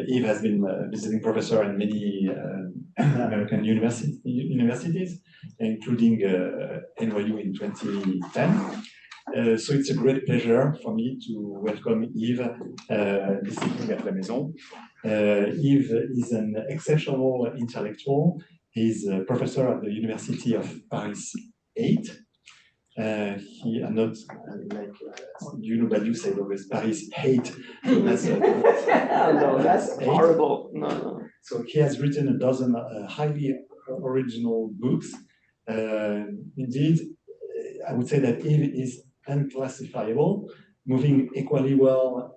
Yves has been a visiting professor in many American universities, including NYU in 2010. So it's a great pleasure for me to welcome Yves this evening at La Maison. Yves is an exceptional intellectual. He's a professor at the University of Paris 8. He are not like but you say always Paris 8. So that's no, that's horrible. No. So he has written a dozen highly original books. Indeed, I would say that Yves is unclassifiable, moving equally well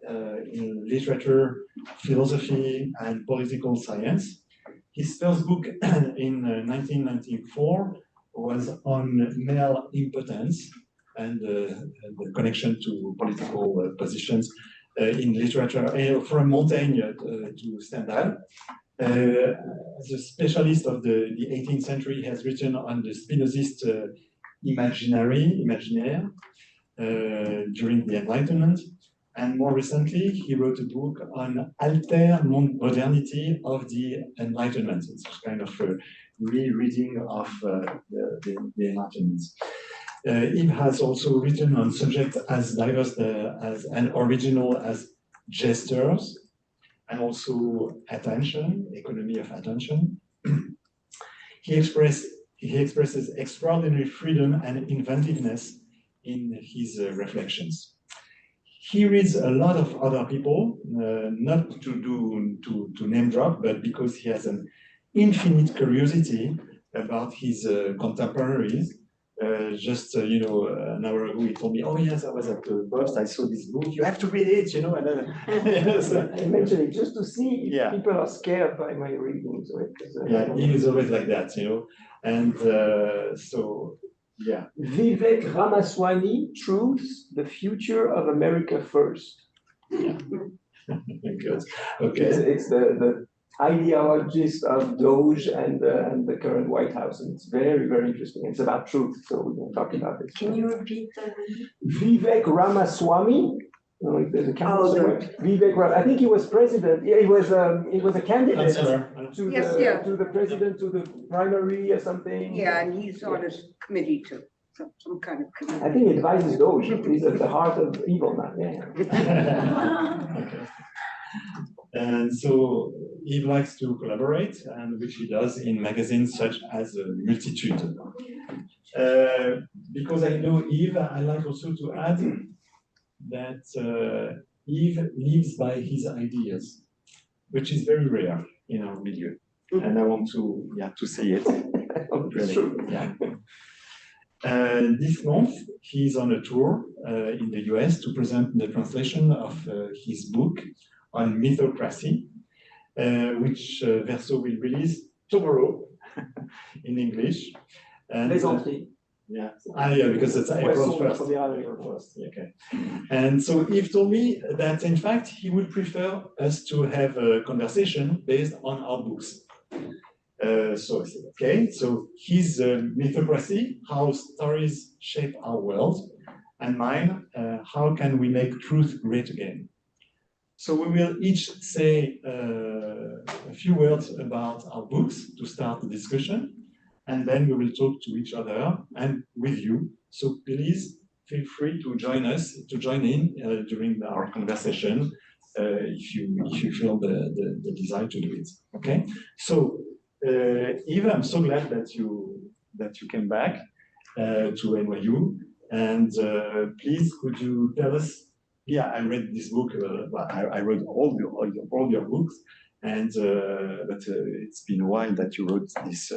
in literature, philosophy, and political science. His first book in 1994 was on male impotence and the connection to political positions in literature, from Montaigne to Stendhal. As a specialist of the 18th century, he has written on the Spinozist imaginaire during the Enlightenment. And more recently, he wrote a book on alter modernity of the Enlightenment. It's kind of a rereading of the Enlightenment. Yves has also written on subjects as diverse and original as gestures, and also attention, economy of attention. He expresses extraordinary freedom and inventiveness in his reflections. He reads a lot of other people, not to name drop, but because he has an infinite curiosity about his contemporaries. Just an hour ago, he told me, "Oh yes, I was at the Bust. I saw this book. You have to read it, you know." And then, so, I mentioned it just to see if people are scared by my readings. Yeah, he is always like that, you know, and so. Yeah. Vivek Ramaswamy, Truth, the Future of America First. Yeah. Good. Okay. It's the ideologist of Doge and the current White House, and it's very, very interesting. It's about truth, so we can talk about this. Can you repeat that? Vivek Ramaswamy. There's a Vivek Ramaswamy. I think he was president. Yeah, he was a candidate to the president, to the primary or something. Yeah, and he's on his committee too. Some kind of committee. I think he advises Doge. He's at the heart of evil now. Yeah. Okay. And so Yves likes to collaborate, and which he does in magazines such as Multitude. Because I know Yves, I like also to add that Yves lives by his ideas, which is very rare in our milieu. And I want to say it. Really. Yeah. This month, he's on a tour in the US to present the translation of his book on Mythocracy, which Verso will release tomorrow in English. And, yeah, because it's April 1st. Okay. And so Yves told me that, in fact, he would prefer us to have a conversation based on our books. So I said, okay, so his Mythocracy, how stories shape our world, and mine, how can we make truth great again? So we will each say a few words about our books to start the discussion, and then we will talk to each other and with you. So please feel free to join in during our conversation if you feel the desire to do it. Okay. So Yves, I'm so glad that you came back to NYU, and please could you tell us? Yeah, I read this book. I read all your books, and but it's been a while that you wrote this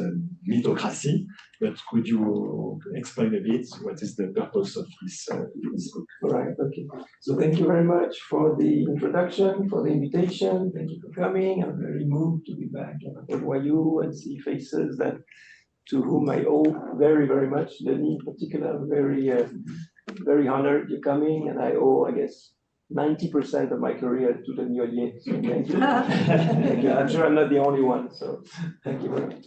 Mythocracy. But could you explain a bit what is the purpose of this book? All right. Okay. So thank you very much for the introduction, for the invitation. Thank you for coming. I'm very moved to be back at NYU and see faces to whom I owe very, very much. Denis in particular, I'm very honored you're coming, and I owe, I guess, 90% of my career to the Niolier. So thank you. Thank you. I'm sure I'm not the only one, so thank you very much.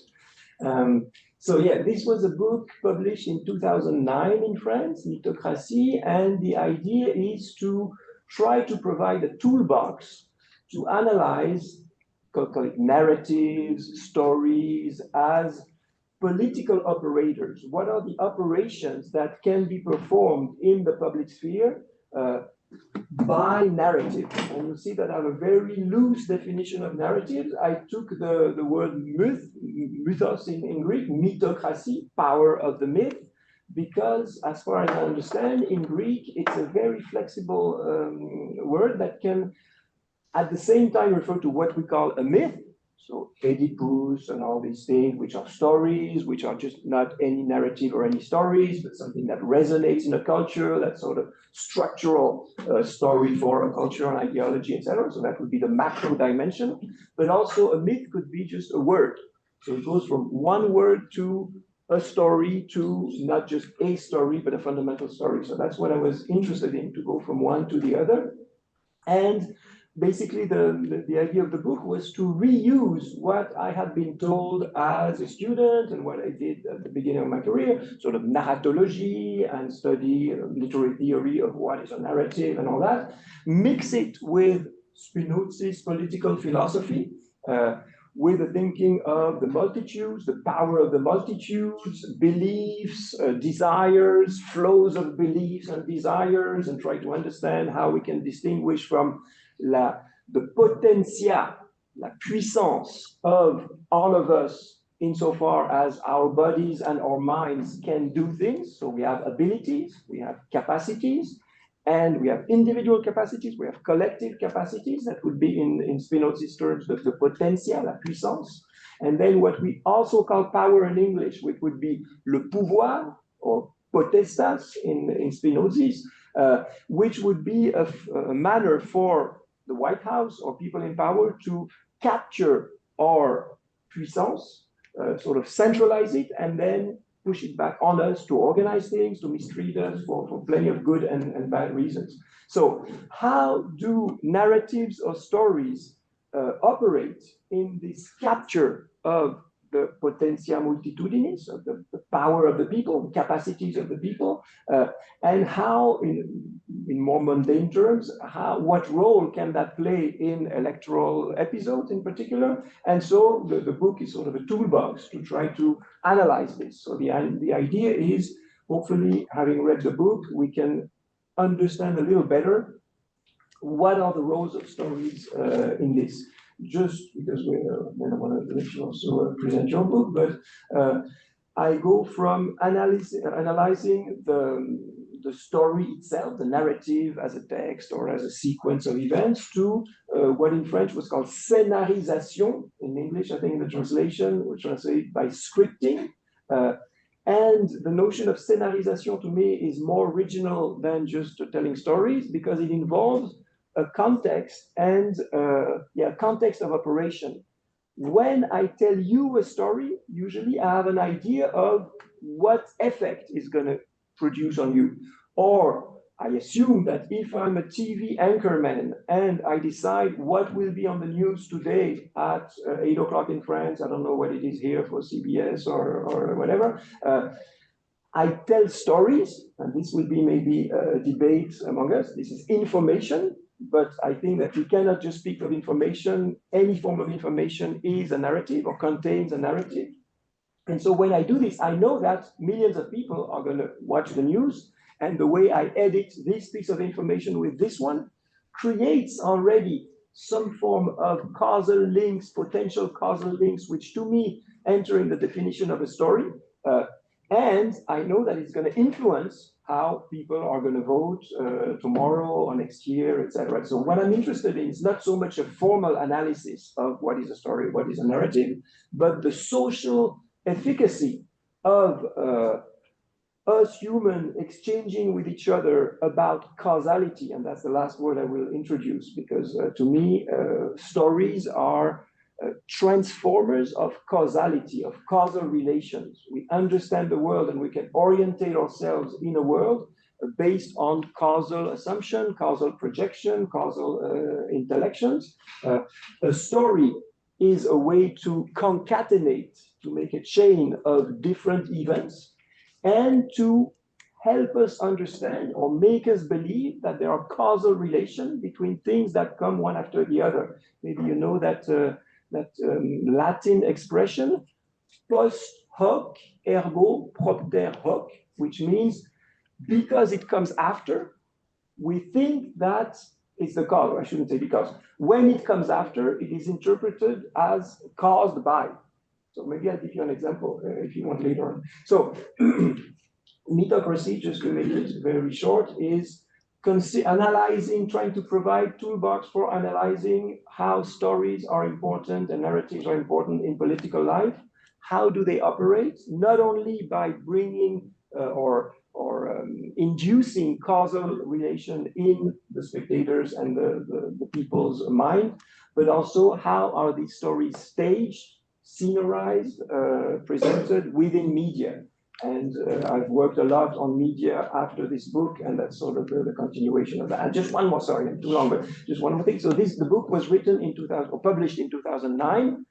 So yeah, this was a book published in 2009 in France, Mythocracy, and the idea is to try to provide a toolbox to analyze, call it narratives, stories, as political operators. What are the operations that can be performed in the public sphere by narrative? And you'll see that I have a very loose definition of narratives. I took the word mythos in Greek, mythocracy, power of the myth, because as far as I understand, in Greek, it's a very flexible word that can at the same time refer to what we call a myth, so Oedipus and all these things, which are stories, which are just not any narrative or any stories, but something that resonates in a culture, that sort of structural story for a culture and ideology, etc. So that would be the macro dimension. But also a myth could be just a word. So it goes from one word to a story to not just a story, but a fundamental story. So that's what I was interested in, to go from one to the other. And basically, the idea of the book was to reuse what I had been told as a student and what I did at the beginning of my career, sort of narratology and study literary theory of what is a narrative and all that, mix it with Spinoza's political philosophy, with the thinking of the multitudes, the power of the multitudes, beliefs, desires, flows of beliefs and desires, and try to understand how we can distinguish from the potentia, la puissance of all of us insofar as our bodies and our minds can do things. So we have abilities, we have capacities, and we have individual capacities, we have collective capacities. That would be in Spinoza's terms, the potentia, la puissance. And then what we also call power in English, which would be le pouvoir, or potestas in Spinoza's, which would be a manner for the White House or people in power to capture our puissance, sort of centralize it, and then push it back on us to organize things, to mistreat us for plenty of good and bad reasons. So how do narratives or stories operate in this capture of the potentia multitudinis, of the power of the people, the capacities of the people, and how, in more mundane terms, what role can that play in electoral episodes in particular? And so the book is sort of a toolbox to try to analyze this. So the idea is, hopefully, having read the book, we can understand a little better what are the roles of stories in this. Just because I want to let you also present your book, but I go from analyzing the story itself, the narrative as a text or as a sequence of events, to what in French was called scénarisation. In English, I think in the translation, we translate by scripting. And the notion of scénarisation to me is more original than just telling stories, because it involves a context and context of operation. When I tell you a story, usually I have an idea of what effect is going to produce on you. Or I assume that if I'm a TV anchorman and I decide what will be on the news today at 8 o'clock in France, I don't know what it is here for CBS or whatever, I tell stories, and this will be maybe a debate among us. This is information, but I think that we cannot just speak of information. Any form of information is a narrative or contains a narrative. And so when I do this, I know that millions of people are going to watch the news, and the way I edit this piece of information with this one creates already some form of causal links, potential causal links, which to me enter in the definition of a story. And I know that it's going to influence how people are going to vote tomorrow or next year, etc. So what I'm interested in is not so much a formal analysis of what is a story, what is a narrative, but the social efficacy of us human exchanging with each other about causality. And that's the last word I will introduce, because to me, stories are transformers of causality, of causal relations. We understand the world and we can orientate ourselves in a world based on causal assumption, causal projection, causal intellections. A story is a way to concatenate, to make a chain of different events, and to help us understand or make us believe that there are causal relations between things that come one after the other. Maybe you know that Latin expression, post hoc ergo propter hoc, which means because it comes after, we think that it's the cause. I shouldn't say because. When it comes after, it is interpreted as caused by. So maybe I'll give you an example if you want later on. So Mythocracy, just to make it very short, is analyzing, trying to provide toolbox for analyzing how stories are important and narratives are important in political life. How do they operate? Not only by bringing or inducing causal relation in the spectators and the people's mind, but also how are these stories staged, scenarized, presented within media. And I've worked a lot on media after this book, and that's sort of the continuation of that. And just one more, sorry, I'm too long, but just one more thing. So the book was written in 2000, or published in 2009.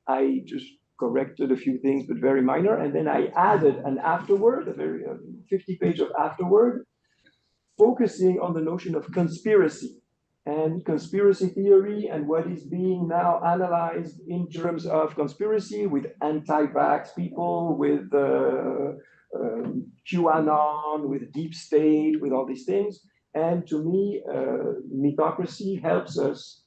I just corrected a few things, but very minor. And then I added an afterword, a very 50-page of afterword, focusing on the notion of conspiracy and conspiracy theory and what is being now analyzed in terms of conspiracy with anti-vax people, with QAnon, with deep state, with all these things. And to me, Mythocracy helps us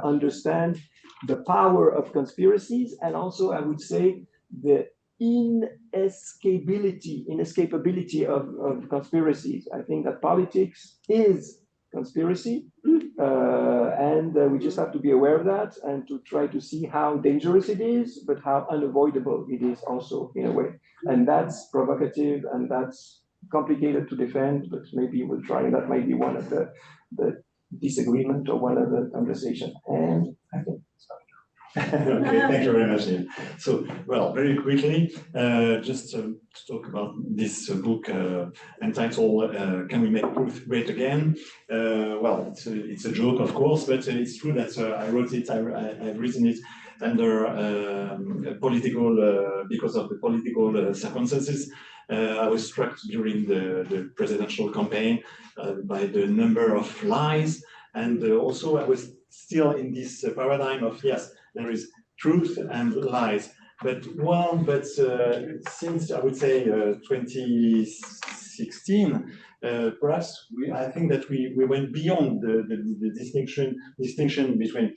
understand the power of conspiracies, and also, I would say, the inescapability of conspiracies. I think that politics is conspiracy, and we just have to be aware of that and to try to see how dangerous it is, but how unavoidable it is also in a way. And that's provocative and that's complicated to defend, but maybe we'll try, and that might be one of the disagreement or one of the conversation. And I think Okay, thank you very much, Yves. So, well, very quickly, just to talk about this book entitled "Can We Make Truth Great Again?" Well, it's a joke, of course, but it's true that I wrote it. I've written it under political, because of the political circumstances. I was struck during the presidential campaign by the number of lies, and also I was still in this paradigm of, yes, there is truth and lies. But since I would say 2016, perhaps I think that we went beyond the distinction between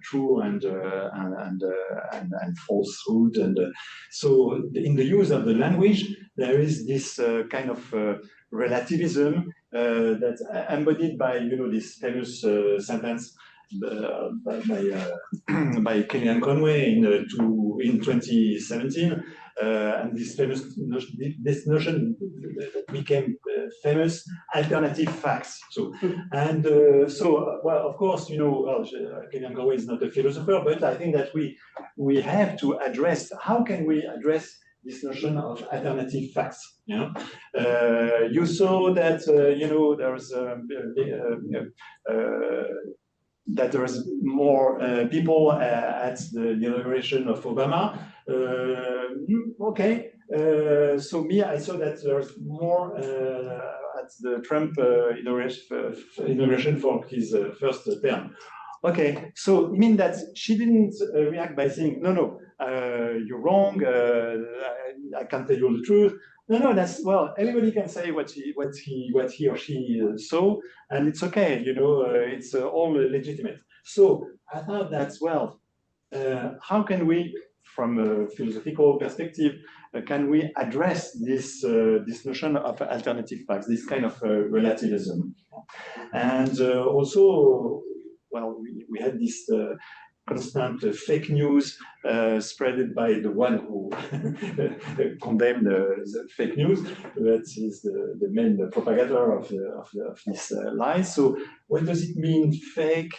true and falsehood, and so in the use of the language there is this kind of relativism that's embodied by this famous sentence by Kellyanne Conway in 2017, and this notion became famous: alternative facts. So well, of course, Kellyanne Conway is not a philosopher, but I think that we have to address, how can we address this notion of alternative facts? You saw that that there is more people at the inauguration of Obama. Okay, so I saw that there's more at the Trump inauguration for his first term. Okay, so it means that she didn't react by saying, no, you're wrong, I can't tell you the truth. No, that's, well, everybody can say what he or she saw, and it's okay, it's all legitimate. So I thought that, well, how can we, from a philosophical perspective, can we address this notion of alternative facts, this kind of relativism? And also, well, we had this constant fake news spread by the one who condemned the fake news. That is the main propagator of this lies. So what does it mean, fake?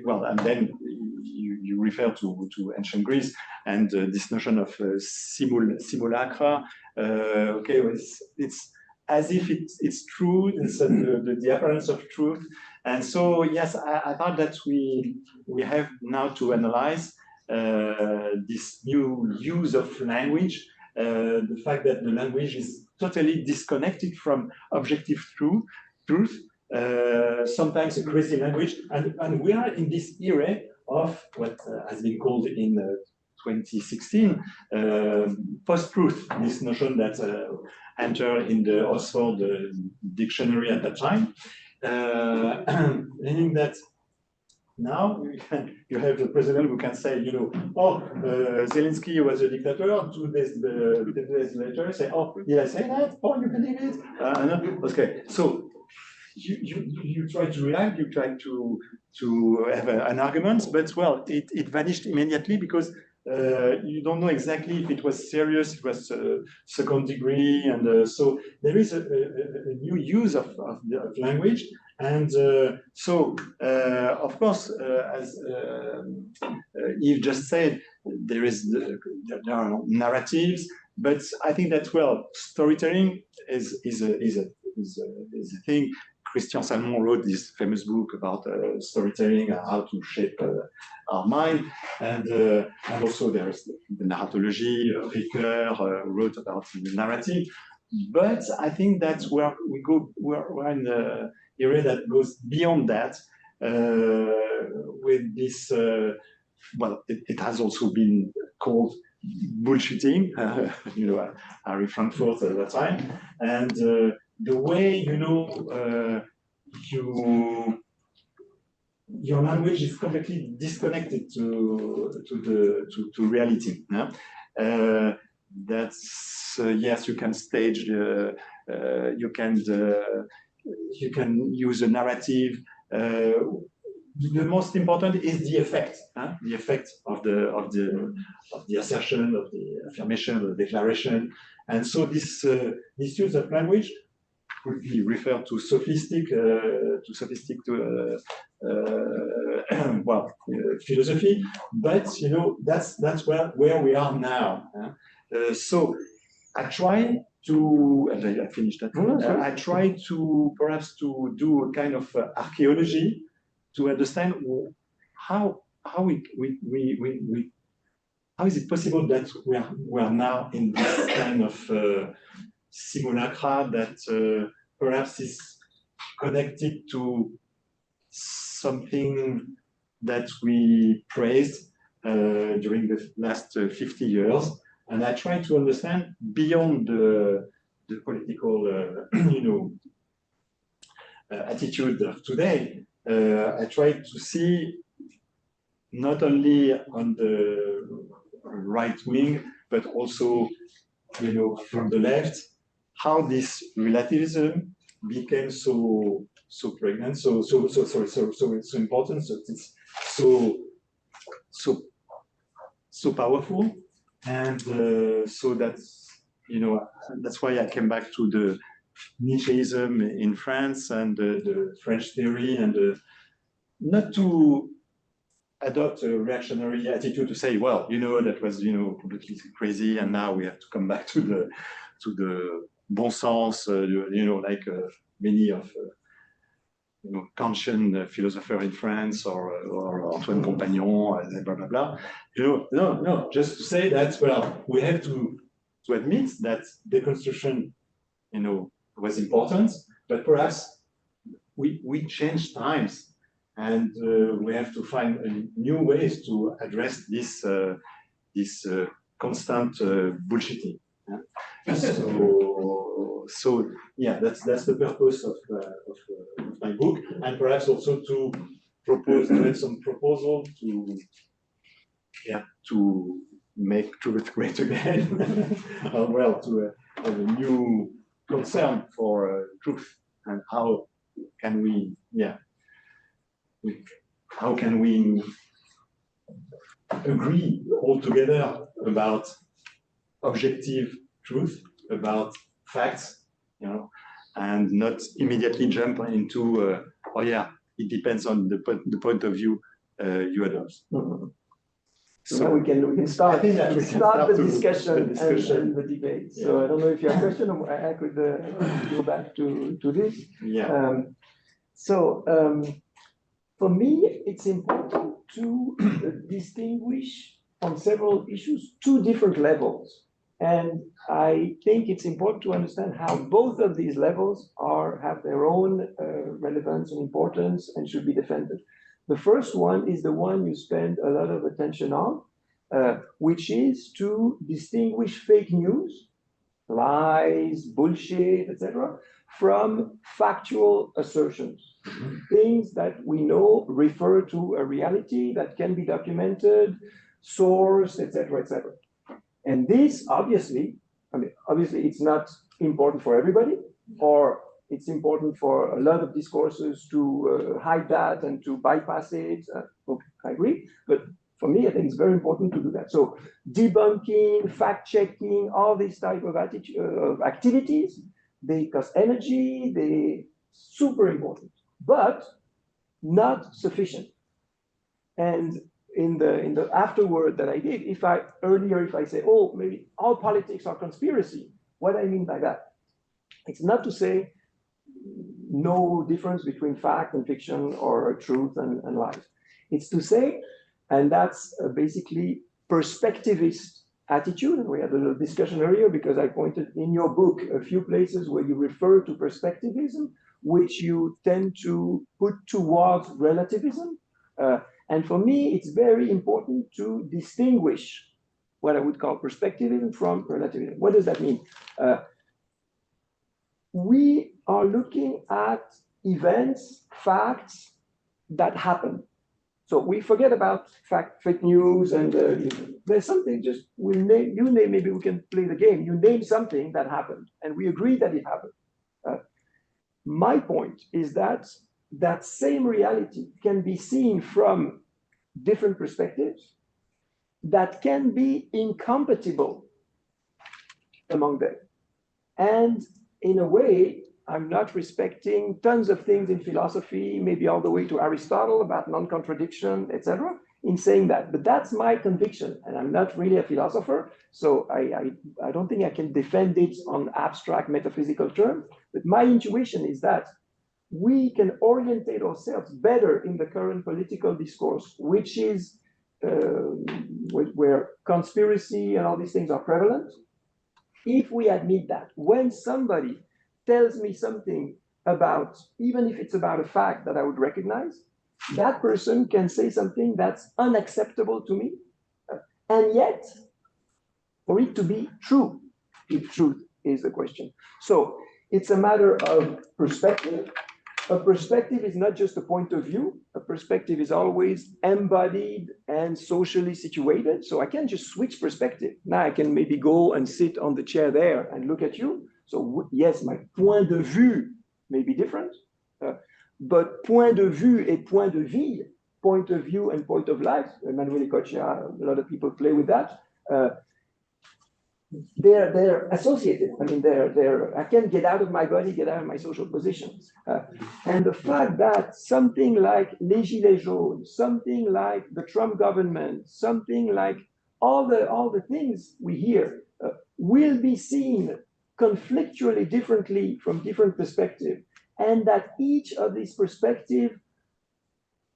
Well, and then you refer to ancient Greece and this notion of simulacra. Okay, it's as if it's true, it's the appearance of truth. And so, yes, I thought that we have now to analyze this new use of language the fact that the language is totally disconnected from objective truth, sometimes a crazy language, and we are in this era of what has been called in 2016 post-truth, this notion that entered in the Oxford dictionary at that time, meaning that now you have the president who can say, you know, oh, Zelensky was a dictator. 2 days later, say, oh, did I say that? Oh, you believe it? No? Okay, so you try to react, you try to have an argument, but well, it vanished immediately because you don't know exactly if it was serious, it was second degree, and so there is a new use of language. And so, of course, as Yves just said, there are narratives, but I think that, well, storytelling is a thing. Christian Salmon wrote this famous book about storytelling and how to shape our mind, and also there is the narratology. Ricoeur wrote about the narrative, but I think that's where we're in the area that goes beyond that with this. Well, it has also been called bullshitting. You know, Harry Frankfurt at that time, and the way, you know, your language is completely disconnected to reality. Yeah? That's yes, you can stage, you can use a narrative. The most important is the effect, the effect of the assertion, of the affirmation, of the declaration, and so this use of language could be referred to philosophy, but you know that's where we are now. So I try to, and I finished that. I try to perhaps to do a kind of archaeology to understand how is it possible that we are now in this kind of simulacra that perhaps is connected to something that we praised during the last 50 years. And I try to understand beyond the political, you know, attitude of today. I try to see not only on the right wing, but also, you know, from the left, how this relativism became so pregnant, so important, so it's so powerful, and so that's, you know, that's why I came back to the Nietzscheism in France and the French theory, and not to adopt a reactionary attitude to say, well, you know, that was, you know, completely crazy, and now we have to come back to the bon sens, you know, like many of you know, Kantian philosopher in France, or Antoine Compagnon, blah blah blah. You know, no, just to say that, well, we have to admit that deconstruction, you know, was important, but perhaps we change times, and we have to find new ways to address this constant bullshitting. Yeah? So yeah, that's the purpose of my book, and perhaps also to have some proposal to make truth great again, well, to have a new concern for truth, and how can we agree all together about objective truth, about facts, you know, and not immediately jump into oh yeah, it depends on the point of view you adopt. Mm-hmm. So now we can start the discussion and the debate. Yeah. So I don't know if you have a question, or I could go back to this. Yeah. For me, it's important to distinguish on several issues 2 different levels. And I think it's important to understand how both of these levels have their own relevance and importance and should be defended. The first one is the one you spend a lot of attention on, which is to distinguish fake news, lies, bullshit, etc., from factual assertions, things that we know refer to a reality that can be documented, sourced, etc., etc. And this, obviously, obviously it's not important for everybody, or it's important for a lot of discourses to hide that and to bypass it. Okay, I agree, but for me, I think it's very important to do that. So debunking, fact-checking, all these type of activities, they cost energy, they're super important, but not sufficient. And in the afterword that I did, if I say, oh, maybe all politics are conspiracy, what I mean by that? It's not to say no difference between fact and fiction or truth and lies. It's to say, and that's basically perspectivist attitude. And we had a little discussion earlier because I pointed in your book a few places where you refer to perspectivism, which you tend to put towards relativism. And for me, it's very important to distinguish what I would call perspectivism from relativism. What does that mean? We are looking at events, facts that happen. So we forget about fake news and there's something just, you name, maybe we can play the game. You name something that happened and we agree that it happened. My point is that that same reality can be seen from different perspectives that can be incompatible among them. And in a way, I'm not respecting tons of things in philosophy, maybe all the way to Aristotle about non-contradiction, etc., in saying that. But that's my conviction, and I'm not really a philosopher, so I don't think I can defend it on abstract metaphysical terms. But my intuition is that we can orientate ourselves better in the current political discourse, which is where conspiracy and all these things are prevalent, if we admit that when somebody tells me something about, even if it's about a fact that I would recognize, that person can say something that's unacceptable to me, and yet for it to be true, if truth is the question. So it's a matter of perspective. A perspective is not just a point of view. A perspective is always embodied and socially situated. So I can't just switch perspective. Now I can maybe go and sit on the chair there and look at you. So yes, my point de vue may be different, but point de vue et point de vie, point of view and point of life, Emanuele Coccia, a lot of people play with that. They're associated. I mean, I can't get out of my body, get out of my social positions. And the fact that something like les Gilets jaunes, something like the Trump government, something like all the things we hear will be seen conflictually differently from different perspectives, and that each of these perspectives,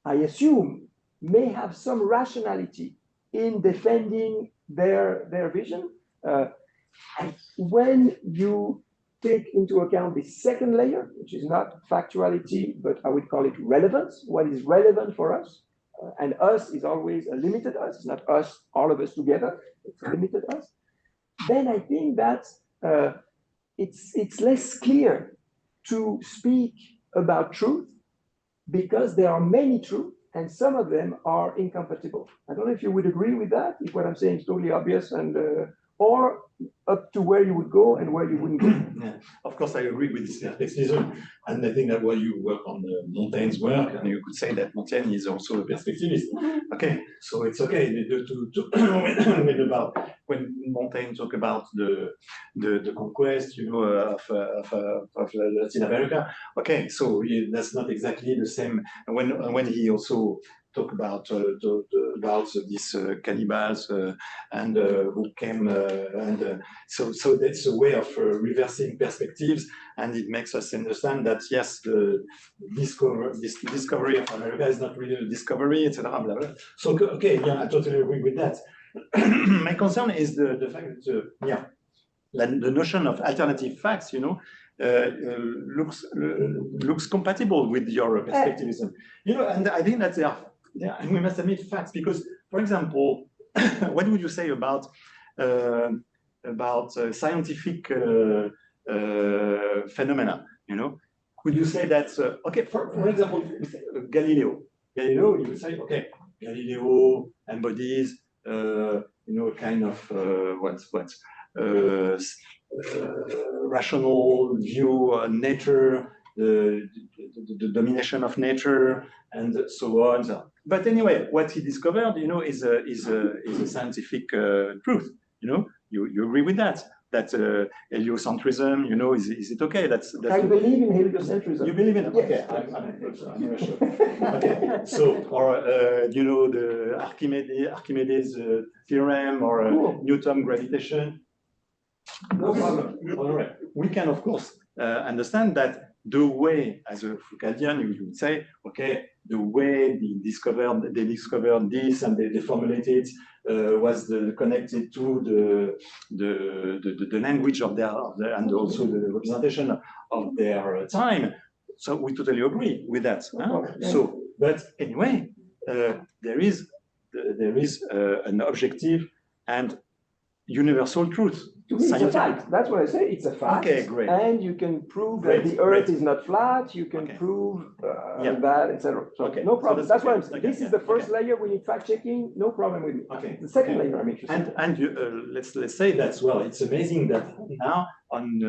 I assume, may have some rationality in defending their vision. And when you take into account the second layer, which is not factuality, but I would call it relevance, what is relevant for us, and us is always a limited us, it's not us, all of us together, it's a limited us, then I think that it's less clear to speak about truth because there are many truths and some of them are incompatible. I don't know if you would agree with that, if what I'm saying is totally obvious, and or up to where you would go and where you wouldn't go. Yeah, of course, I agree with this perspectivism, and I think that while you work on Montaigne's work, and you could say that Montaigne is also a perspectivist. Okay, so it's okay to about when Montaigne talk about the conquest, you know, of Latin America. Okay, so that's not exactly the same. When he also talk about these cannibals and who came so that's a way of reversing perspectives, and it makes us understand that yes, the discovery of America is not really a discovery, etc. So okay, yeah, I totally agree with that. my concern is the fact that, the notion of alternative facts, looks compatible with your perspectivism. And I think that we must admit facts because, for example, what would you say about scientific phenomena? Could you say that? Okay, for example, Galileo, you would say, okay, Galileo embodies, kind of rational view on nature, the domination of nature, and so on. But anyway, what he discovered, is a scientific truth. You agree with that? That heliocentrism, is it okay? That's I believe in heliocentrism. You believe in it? Yes. Okay, I'm not sure. Okay, so, or, the Archimedes theorem, or Cool. Newton gravitation. No problem. All right. We can, of course, understand that the way, as a Foucauldian, you would say, okay, the way they discovered this and they formulated was connected to the language of their and also the representation of their time. So we totally agree with that. So, but anyway, there is an objective and universal truth. To me, it's a fact. That's what I say. It's a fact. Okay, great. And you can prove that the Earth is not flat. You can prove that, etc. So no problem. So that's what I'm saying. This is the first layer. We need fact checking. No problem with it. Okay. The second layer, I'm interested. And let's say that, well, it's amazing that now on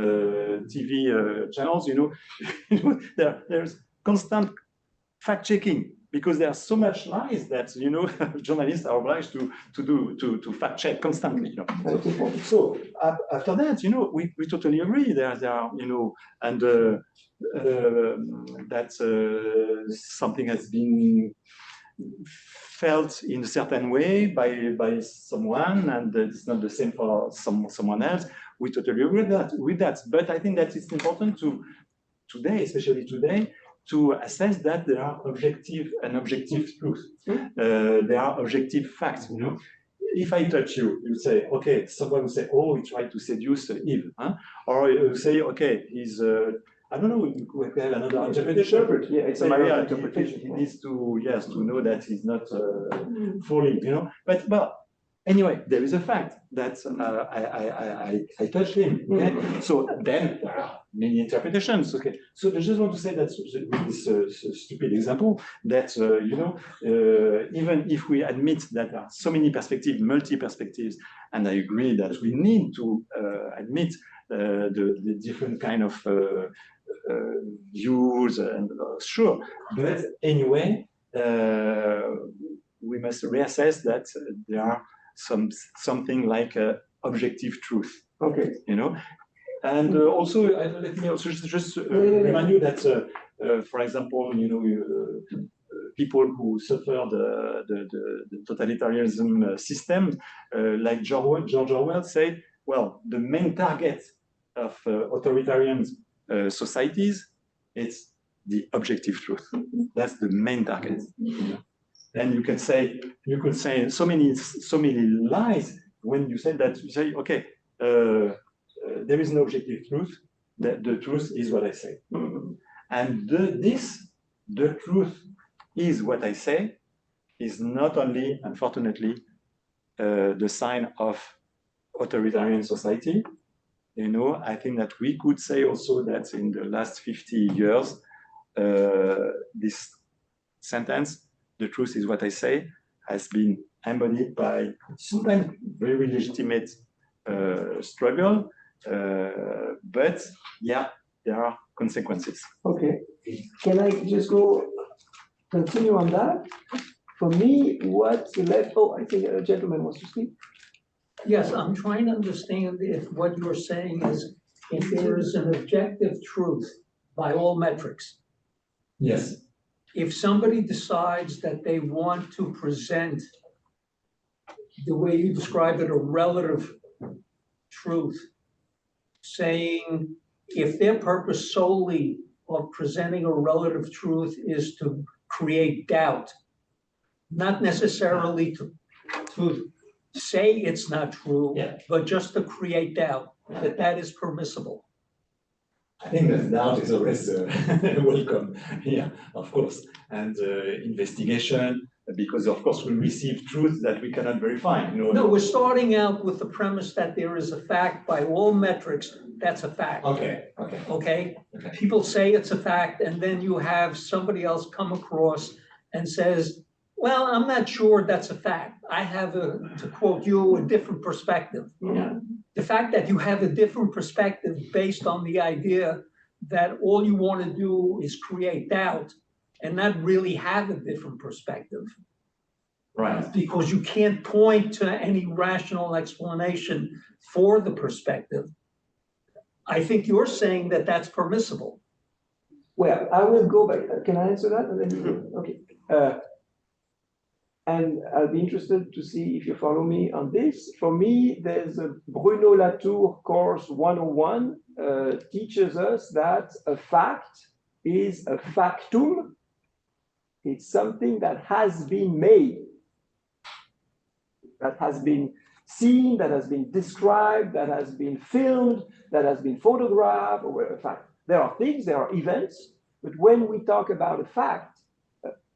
TV channels, there's constant fact checking. Because there are so much lies that journalists are obliged to fact check constantly. So after that, we totally agree. There are and that something has been felt in a certain way by someone, and it's not the same for someone else. We totally agree with that. But I think that it's important today, especially today, to assess that there are objective truth. There are objective facts. If I touch you, you say, okay, someone will say, oh, he tried to seduce Yves. Or you say, okay, he's, I don't know, we have another interpretation. Yeah, it's Maria interpretation. He needs to know that he's not falling, But, well, anyway, there is a fact that I touched him. Okay? So then there are many interpretations. Okay, so I just want to say that with this stupid example that even if we admit that there are so many perspectives, multi-perspectives, and I agree that we need to admit the different kind of views, and sure, but anyway, we must reassess that there are something like objective truth. Okay. And also, let me also just remind you that, for example, people who suffer the totalitarianism system, like George Orwell, say, well, the main target of authoritarian societies is the objective truth. That's the main target. And you could say so many lies when you say that. You say, okay, there is no objective truth. The truth is what I say. And the truth is what I say, is not only, unfortunately, the sign of authoritarian society. I think that we could say also that in the last 50 years, this sentence, the truth is what I say, has been embodied by sometimes very legitimate struggle, but yeah, there are consequences. Okay, can I just continue on that? For me, what's left? Oh, I think a gentleman wants to speak. Yes, I'm trying to understand if what you're saying is if there is an objective truth by all metrics. Yes. If somebody decides that they want to present the way you describe it, a relative truth, saying if their purpose solely of presenting a relative truth is to create doubt, not necessarily to say it's not true, Yeah. but just to create doubt, that is permissible. I think that doubt is always welcome. Yeah, of course. And investigation, because of course we receive truth that we cannot verify. No, we're starting out with the premise that there is a fact by all metrics. That's a fact. Okay. Okay? People say it's a fact, and then you have somebody else come across and says, well, I'm not sure that's a fact. I have, to quote you, a different perspective. Yeah. The fact that you have a different perspective based on the idea that all you want to do is create doubt and not really have a different perspective. Right. Because you can't point to any rational explanation for the perspective. I think you're saying that that's permissible. Well, I will go back. Can I answer that? And then you go. Okay. And I'll be interested to see if you follow me on this. For me, there's a Bruno Latour course 101 teaches us that a fact is a factum. It's something that has been made, that has been seen, that has been described, that has been filmed, that has been photographed, or a fact. There are things, there are events, but when we talk about a fact,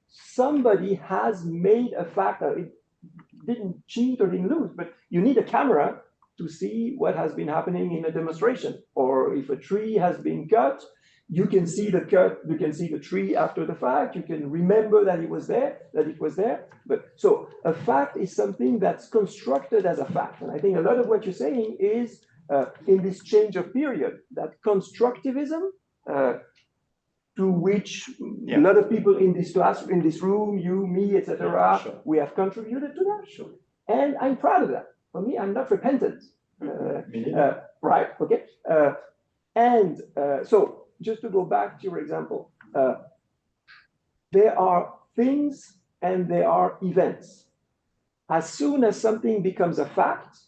somebody has made a fact. It didn't cheat or didn't lose, but you need a camera to see what has been happening in a demonstration. Or if a tree has been cut, you can see the cut, you can see the tree after the fact, you can remember that it was there, But so a fact is something that's constructed as a fact. And I think a lot of what you're saying is in this change of period, that constructivism, to which a lot of people in this class, in this room, you, me, etc., sure. we have contributed to that. Sure. And I'm proud of that. For me, I'm not repentant. Right, okay. So just to go back to your example, there are things and there are events. As soon as something becomes a fact,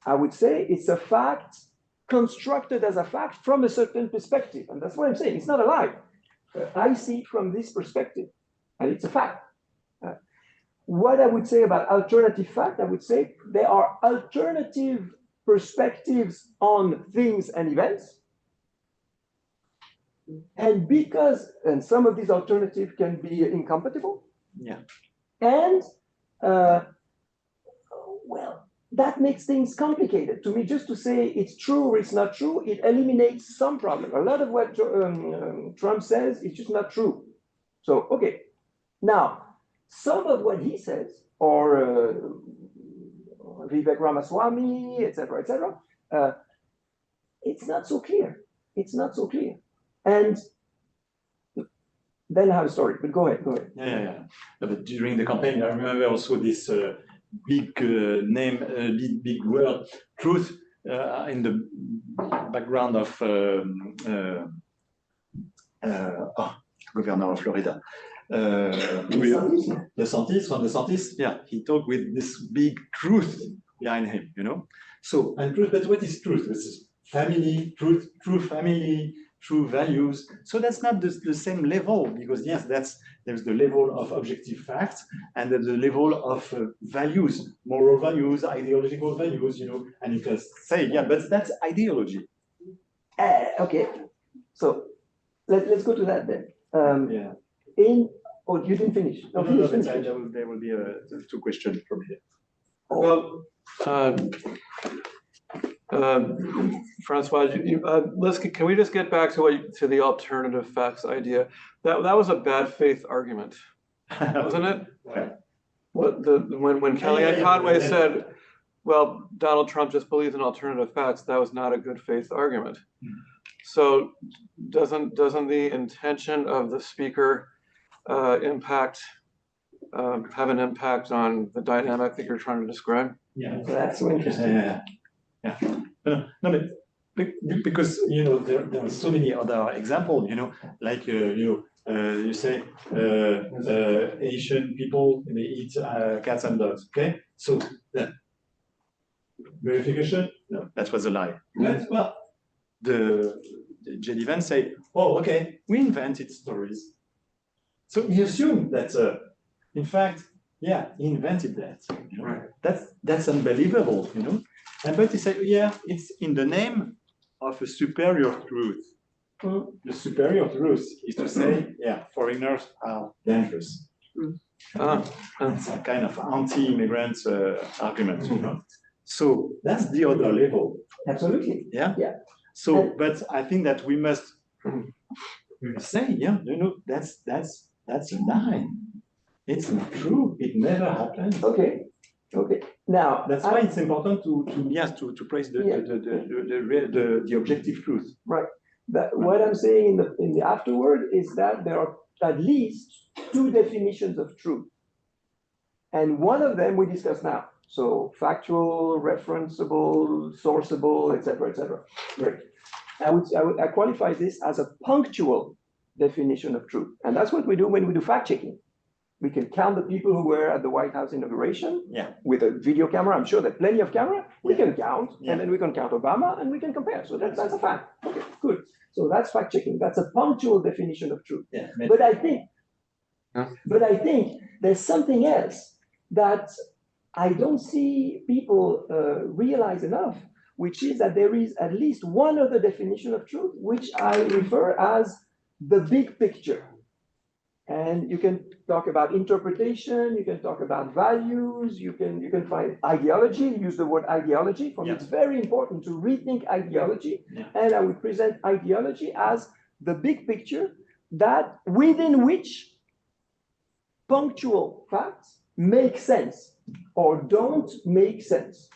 I would say it's a fact constructed as a fact from a certain perspective. And that's what I'm saying. It's not a lie. I see it from this perspective, and it's a fact. What I would say about alternative fact, I would say there are alternative perspectives on things and events. And some of these alternatives can be incompatible. Yeah. And, well, that makes things complicated. To me, just to say it's true or it's not true, it eliminates some problem. A lot of what Trump says is just not true. So, okay. Now, some of what he says, or Vivek Ramaswamy, etc., it's not so clear. It's not so clear. And then I have a story, but go ahead. Yeah. But during the campaign, I remember also this big big word, truth, in the background of Governor of Florida. DeSantis, yeah, he talked with this big truth behind him, So, and truth, but what is truth? This is family, truth, true family, true values. So that's not the same level, because yes, there's the level of objective facts, and there's the level of values, moral values, ideological values, and you can say, yeah, but that's ideology. Okay, so let's go to that then. Yeah. You didn't finish. No, finish. There will be two questions from here. Well, François, can we just get back to the alternative facts idea? That was a bad faith argument, wasn't it? Okay. When Kellyanne Conway said, "Well, Donald Trump just believes in alternative facts," that was not a good faith argument. So, doesn't the intention of the speaker have an impact on the dynamic that you're trying to describe? Yeah, that's so interesting. Yeah. No, but because there are so many other examples. Like you say Asian people, they eat cats and dogs. Okay, so verification? No, that was a lie. Well, the J.D. Vance say, "Oh, okay, we invented stories." So we assume that, in fact, yeah, he invented that. Right. That's unbelievable, And but he said, yeah, it's in the name of a superior truth. The superior truth is to say, yeah, foreigners are dangerous. It's a kind of anti-immigrant argument, So that's the other level. Absolutely. Yeah. Yeah. So, but I think that we must say, yeah, that's a lie. It's not true. It never happened. Okay. Okay. Now That's why it's important to praise the objective truth. Right. But what I'm saying in the afterword is that there are at least two definitions of truth. And one of them we discuss now. So factual, referenceable, sourceable, etc., etc. Great. I qualify this as a punctual definition of truth. And that's what we do when we do fact checking. We can count the people who were at the White House inauguration with a video camera. I'm sure there are plenty of camera. We can count, and then we can count Obama, and we can compare. So that's a fact. Okay, good. So that's fact checking. That's a punctual definition of truth. Yeah. But I think there's something else that I don't see people realize enough, which is that there is at least one other definition of truth, which I refer as the big picture. And you can talk about interpretation, you can talk about values, you can find ideology, use the word ideology. For me, it's very important to rethink ideology. And I would present ideology as the big picture that within which punctual facts make sense or don't make sense.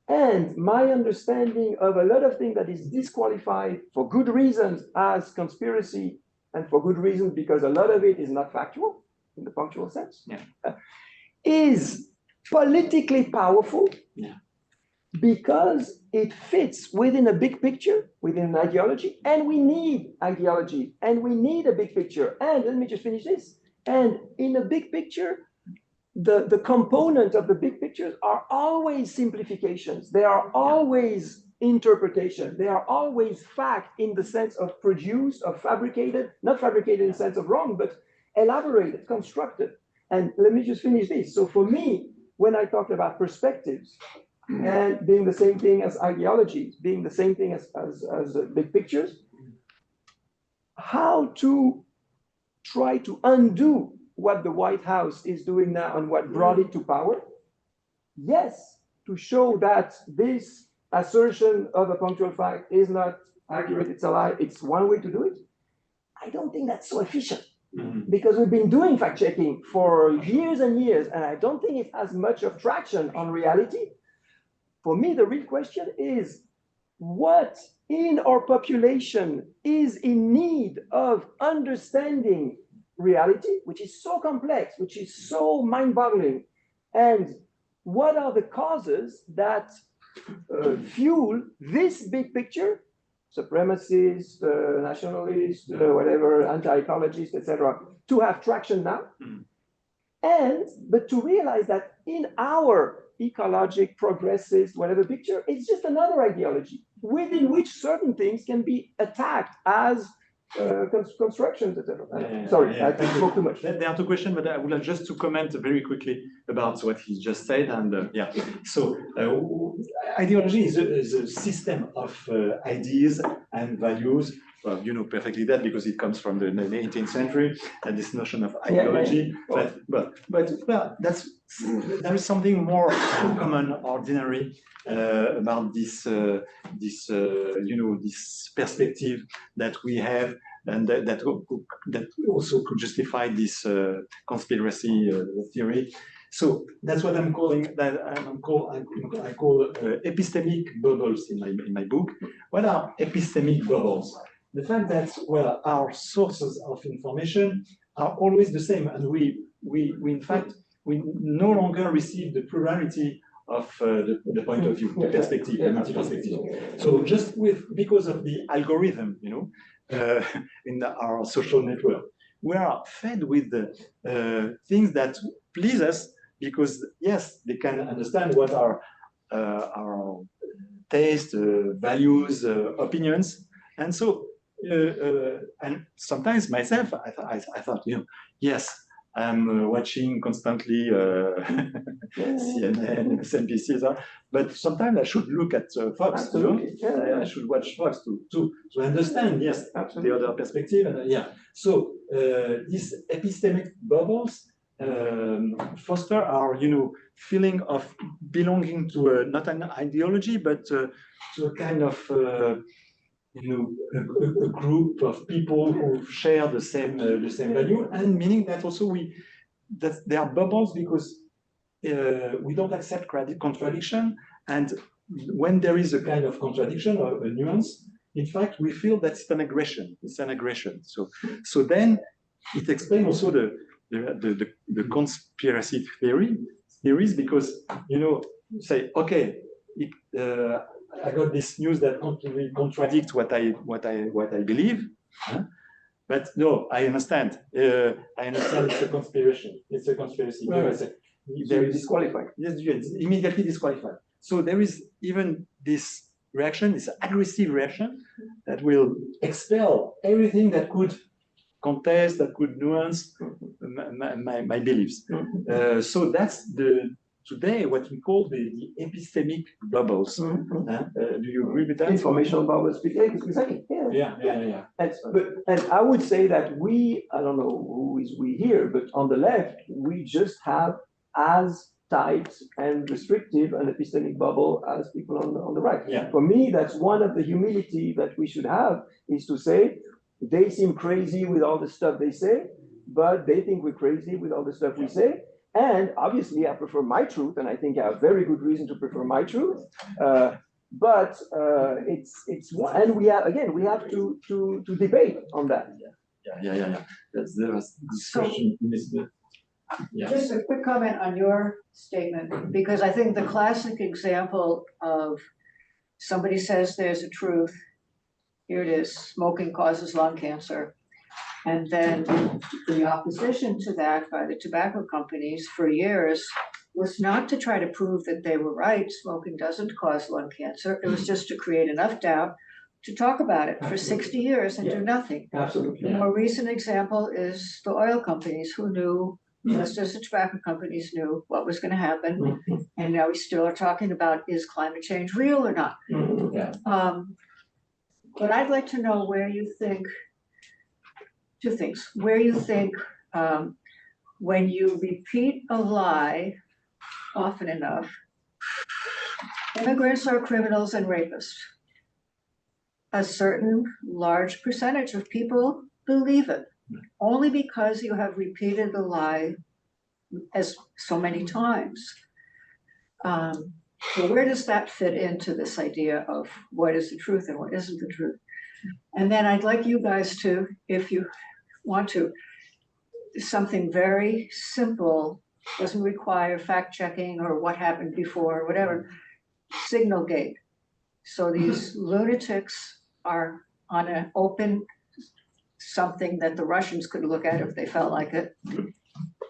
And my understanding of a lot of things that is disqualified for good reasons as conspiracy, and for good reason, because a lot of it is not factual in the punctual sense, is politically powerful because it fits within a big picture, within an ideology, and we need ideology, and we need a big picture. And let me just finish this. And in a big picture, the component of the big pictures are always simplifications. They are always interpretation. They are always fact in the sense of produced, of fabricated, not fabricated in the sense of wrong, but elaborated, constructed. And let me just finish this. So for me, when I talked about perspectives and being the same thing as ideologies, being the same thing as big pictures, how to try to undo what the White House is doing now and what brought it to power? Yes, to show that this assertion of a punctual fact is not accurate, it's a lie, it's one way to do it. I don't think that's so efficient because we've been doing fact checking for years and years, and I don't think it has much of traction on reality. For me, the real question is what in our population is in need of understanding reality, which is so complex, which is so mind-boggling, and what are the causes that fuel this big picture, supremacists, nationalists, whatever, anti-ecologists, etc., to have traction now. But to realize that in our ecologic, progressist, whatever picture, it's just another ideology within which certain things can be attacked as constructions, etc. Sorry, I spoke too much. There are two questions, but I would like just to comment very quickly about what he just said. And so ideology is a system of ideas and values. Well, you know perfectly that because it comes from the 18th century and this notion of ideology. But well, there is something more common, ordinary about this this perspective that we have, and that also could justify this conspiracy theory. So that's what I'm calling I call epistemic bubbles in my book. What are epistemic bubbles? The fact that our sources of information are always the same, and we in fact we no longer receive the plurality of the point of view, the perspective, the multi-perspective. So just because of the algorithm, in our social network, we are fed with the things that please us because yes, they can understand what our taste, values, opinions, and so and sometimes myself I thought yes, I'm watching constantly CNN, MSNBC, but sometimes I should look at Fox. Absolutely. You know? I should watch Fox to understand, yes, Absolutely. the other perspective. And, yeah. So these epistemic bubbles foster our, feeling of belonging to not an ideology, but to a kind of a group of people who share the same value, and meaning that also that there are bubbles because we don't accept contradiction, and when there is a kind of contradiction or a nuance, in fact, we feel that it's an aggression. It's an aggression. So then it explains also the conspiracy theories, because say, okay, I got this news that completely contradicts what I believe, but no, I understand. It's a conspiracy. It's a conspiracy. Right. There is disqualified. Yes, immediately disqualified. So there is even this reaction, this aggressive reaction, that will expel everything that could contest, that could nuance my beliefs. So that's today what we call the epistemic bubbles. Do you agree with that? Informational bubbles, exactly. Yeah. And I would say that I don't know who is we here, but on the left, we just have as tight and restrictive an epistemic bubble as people on the right. Yeah. For me, that's one of the humility that we should have, is to say, they seem crazy with all the stuff they say, but they think we're crazy with all the stuff we say. And obviously, I prefer my truth, and I think I have very good reason to prefer my truth. But it's one, and we have to debate on that. Yeah. There was this question, Elizabeth. Yeah. Just a quick comment on your statement, because I think the classic example of somebody says there's a truth, here it is, smoking causes lung cancer. And then the opposition to that by the tobacco companies for years was not to try to prove that they were right, smoking doesn't cause lung cancer. It was just to create enough doubt to talk about it for 60 years and do nothing. Absolutely. The more recent example is the oil companies, who knew, just as the tobacco companies knew what was going to happen. And now we still are talking about, is climate change real or not? But I'd like to know where you think, two things, where you think when you repeat a lie often enough, immigrants are criminals and rapists. A certain large percentage of people believe it, only because you have repeated the lie as so many times. So where does that fit into this idea of what is the truth and what isn't the truth? And then I'd like you guys to, if you want to, something very simple, doesn't require fact checking or what happened before or whatever, signal gate. So these lunatics are on an open, something that the Russians could look at if they felt like it,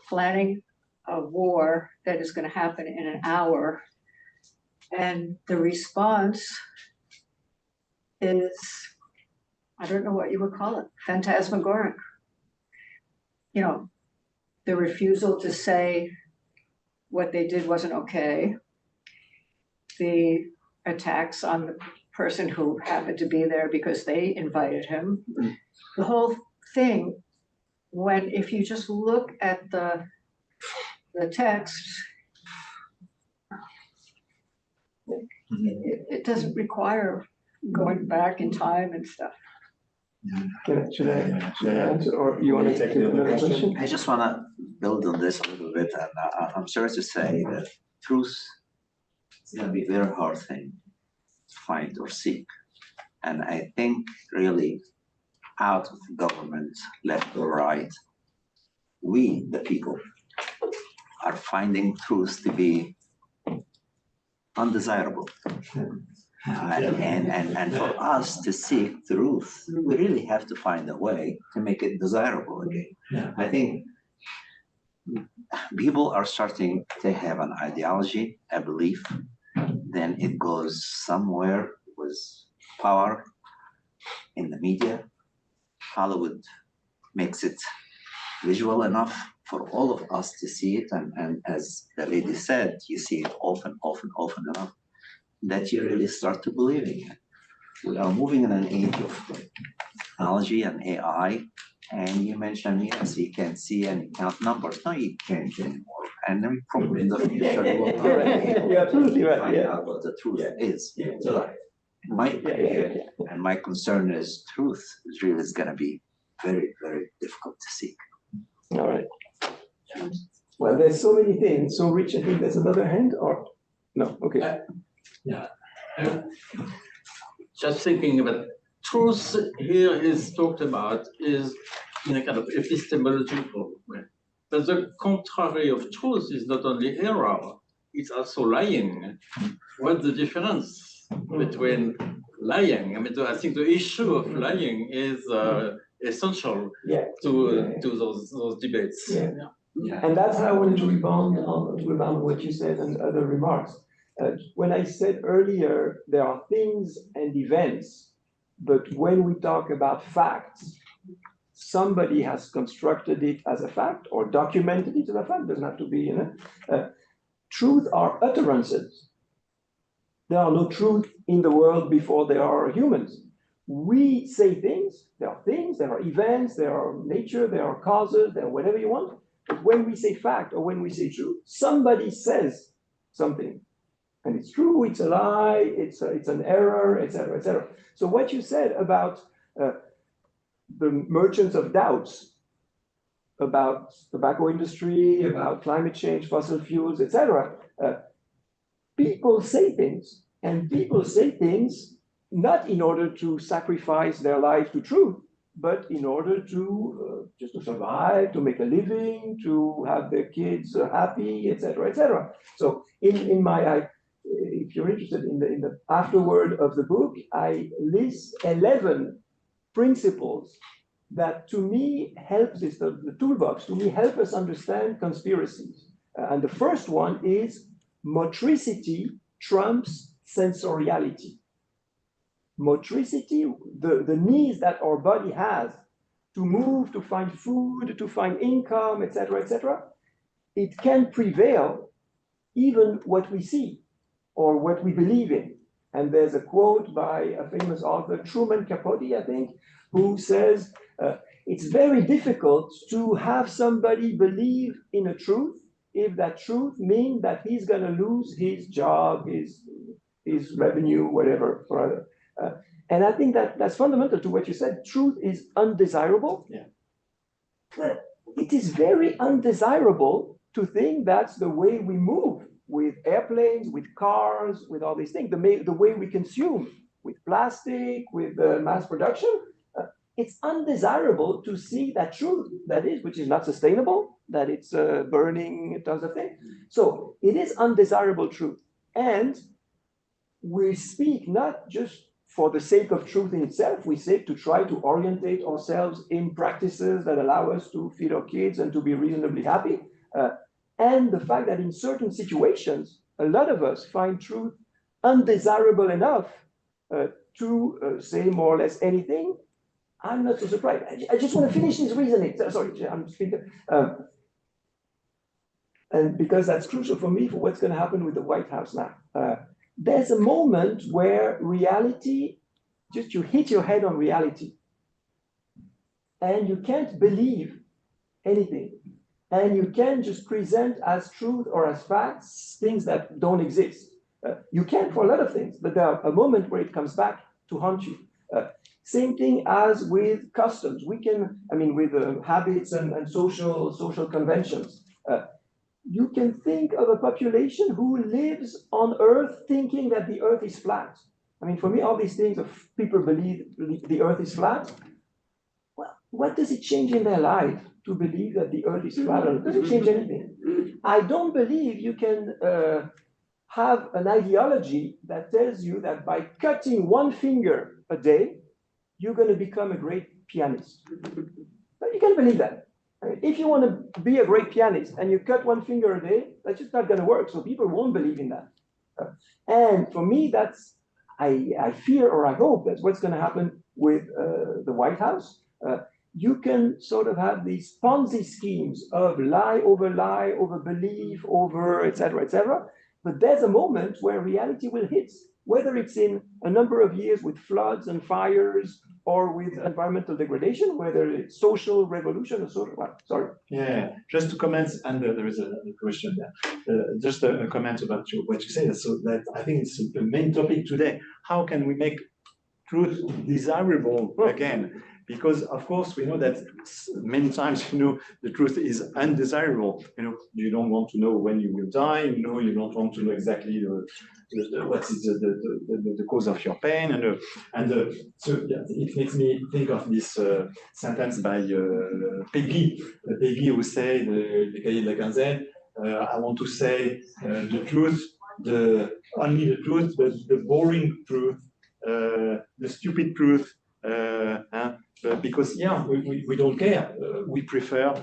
planning a war that is going to happen in an hour. And the response is, I don't know what you would call it, phantasmagoric. The refusal to say what they did wasn't okay. The attacks on the person who happened to be there because they invited him. The whole thing, if you just look at the text, it doesn't require going back in time and stuff. Should I answer, or you want to take another question? I just want to build on this a little bit, and I'm sorry to say that truth is going to be a very hard thing to find or seek. And I think really out of the government, left or right, we, the people, are finding truth to be undesirable. And for us to seek truth, we really have to find a way to make it desirable again. I think people are starting to have an ideology, a belief, then it goes somewhere with power in the media. Hollywood makes it visual enough for all of us to see it, and as the lady said, you see it often enough, that you really start to believe in it. We are moving in an age of technology and AI, and you mentioned, yes, you can see and count numbers. No, you can't anymore. And then probably in the future, you will You're absolutely right. find Yeah. out what the truth is. Yeah. So, my opinion, and my concern is truth is really going to be very, very difficult to seek. All right. Well, there's so many things. So, Rich, I think there's another hand, or no? Okay. Just thinking about truth here is talked about is in a kind of epistemological way. But the contrary of truth is not only error, it's also lying. What's the difference between lying? I mean, I think the issue of lying is essential to those debates. Yeah. And that's how I wanted to rebound on what you said and other remarks. When I said earlier, there are things and events, but when we talk about facts, somebody has constructed it as a fact or documented it as a fact. It doesn't have to be, truth are utterances. There are no truth in the world before there are humans. We say things, there are events, there are nature, there are causes, there are whatever you want. But when we say fact or when we say truth, somebody says something. And it's true, it's a lie, it's an error, etc., etc. So what you said about the merchants of doubts, about tobacco industry, about climate change, fossil fuels, etc. People say things, and people say things not in order to sacrifice their life to truth, but in order to just to survive, to make a living, to have their kids happy, etc., etc. So in my if you're interested in the afterword of the book, I list 11 principles that to me help the toolbox, to me help us understand conspiracies. And the first one is motricity trumps sensoriality. Motricity, the needs that our body has to move, to find food, to find income, etc., etc., it can prevail even what we see or what we believe in. And there's a quote by a famous author, Truman Capote, I think, who says, it's very difficult to have somebody believe in a truth if that truth means that he's going to lose his job, his revenue, whatever. And I think that's fundamental to what you said. Truth is undesirable. Yeah. It is very undesirable to think that's the way we move with airplanes, with cars, with all these things, the way we consume, with plastic, with mass production. It's undesirable to see that truth, which is not sustainable, that it's burning tons of things. So it is undesirable truth. And we speak not just for the sake of truth in itself, we seek to try to orientate ourselves in practices that allow us to feed our kids and to be reasonably happy. And the fact that in certain situations, a lot of us find truth undesirable enough to say more or less anything. I'm not so surprised. I just want to finish this reasoning. Sorry, I'm speaking. And because that's crucial for me for what's going to happen with the White House now. There's a moment where reality, just you hit your head on reality. And you can't believe anything. And you can't just present as truth or as facts things that don't exist. You can for a lot of things, but there's a moment where it comes back to haunt you. Same thing as with customs. We can, with habits and social conventions. You can think of a population who lives on Earth thinking that the Earth is flat. For me, all these things of people believe the Earth is flat. Well, what does it change in their life to believe that the Earth is flat? It doesn't change anything. I don't believe you can have an ideology that tells you that by cutting one finger a day, you're going to become a great pianist. But you can't believe that. If you want to be a great pianist and you cut one finger a day, that's just not going to work. So people won't believe in that. And for me, I fear or I hope that's what's going to happen with the White House. you can sort of have these Ponzi schemes of lie, over belief, over et cetera, but there's a moment where reality will hit, whether it's in a number of years with floods and fires or with environmental degradation, whether it's social revolution or social, sorry. Yeah, just to comment, and there is a question there. Just a comment about what you said. So that I think it's the main topic today. How can we make truth desirable again? Because of course we know that many times, the truth is undesirable. You don't want to know when you will die. You don't want to know exactly what is the cause of your pain. So yeah, it makes me think of this sentence by Peggy. Peggy who said, Les Cahiers de la Quinzaine, I want to say the truth, only the truth, but the boring truth, the stupid truth, because yeah, we don't care. We prefer,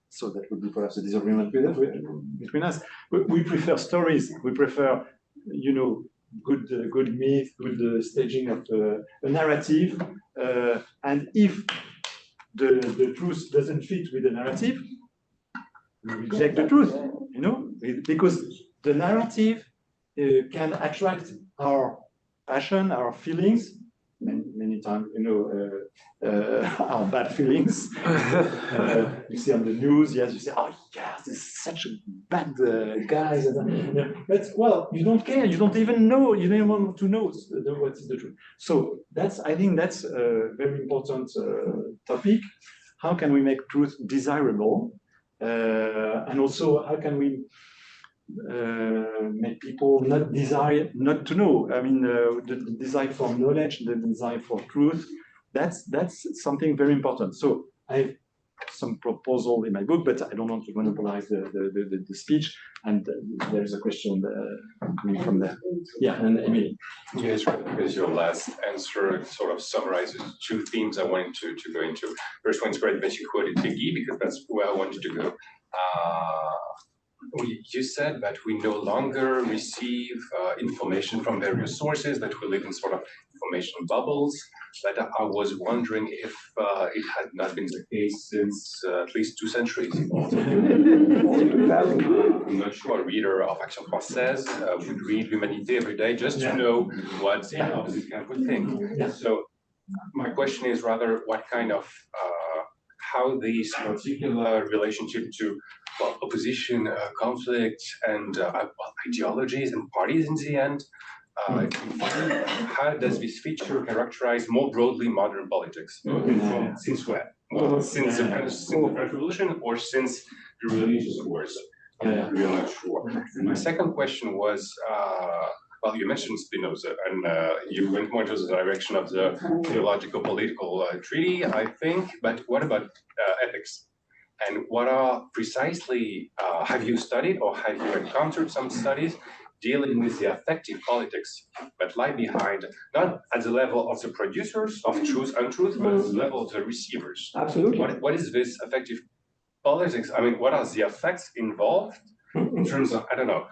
so that would be perhaps a disagreement between us. We prefer stories. We prefer, good myth, good staging of a narrative. And if the truth doesn't fit with the narrative, we reject the truth. Because the narrative can attract our passion, our feelings, many times, our bad feelings. You see on the news, yes, you say, oh, yes, this is such a bad guy. But, well, you don't care. You don't even know. You don't even want to know what is the truth. So I think that's a very important topic. How can we make truth desirable? And also, how can we make people not desire not to know? I mean, the desire for knowledge, the desire for truth, that's something very important. So I have some proposal in my book, but I don't want to monopolize the speech. And there is a question coming from there. Yeah, and Emily. Yes, because your last answer sort of summarizes two themes I wanted to go into. First one's great that you quoted Peggy, because that's where I wanted to go. You said that we no longer receive information from various sources, that we live in sort of information bubbles. But I was wondering if it had not been the case since at least 2 centuries. I'm not sure a reader of Action Française would read L'Humanité every day just to know what the opposite camp would think. So my question is rather what kind of, how this particular relationship to opposition, conflict, and ideologies and parties in the end, how does this feature characterize more broadly modern politics? Since when? Well, since the French Revolution or since the religious wars? I'm really not sure. And my second question was, well, you mentioned Spinoza, and you went more into the direction of the theological political treaty, I think, but what about ethics? And what are precisely, have you studied or have you encountered some studies dealing with the affective politics that lie behind, not at the level of the producers of truth, untruth, but at the level of the receivers? Absolutely. What is this affective politics? I mean, what are the effects involved in terms of, I don't know,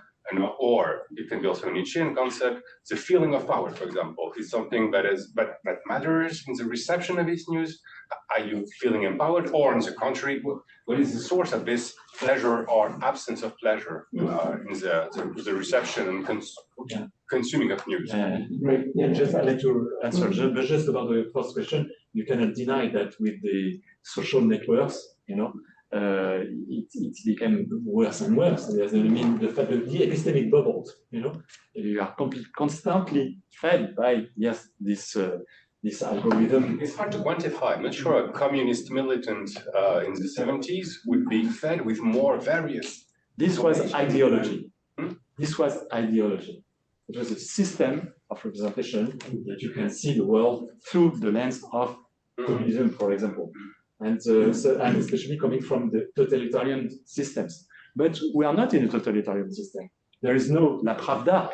or it can be also a Nietzschean concept, the feeling of power, for example, is something that matters in the reception of this news. Are you feeling empowered, or on the contrary, what is the source of this pleasure or absence of pleasure in the reception and consuming of news? Right. Yeah, I'd like to answer just about the first question. You cannot deny that with the social networks, it became worse and worse. I mean, the fact that the epistemic bubbles, you are constantly fed by, yes, this algorithm. It's hard to quantify. I'm not sure a communist militant in the 70s would be fed with more various. This was ideology. This was ideology. It was a system of representation that you can see the world through the lens of communism, for example. And especially coming from the totalitarian systems. But we are not in a totalitarian system. There is no La Pravda.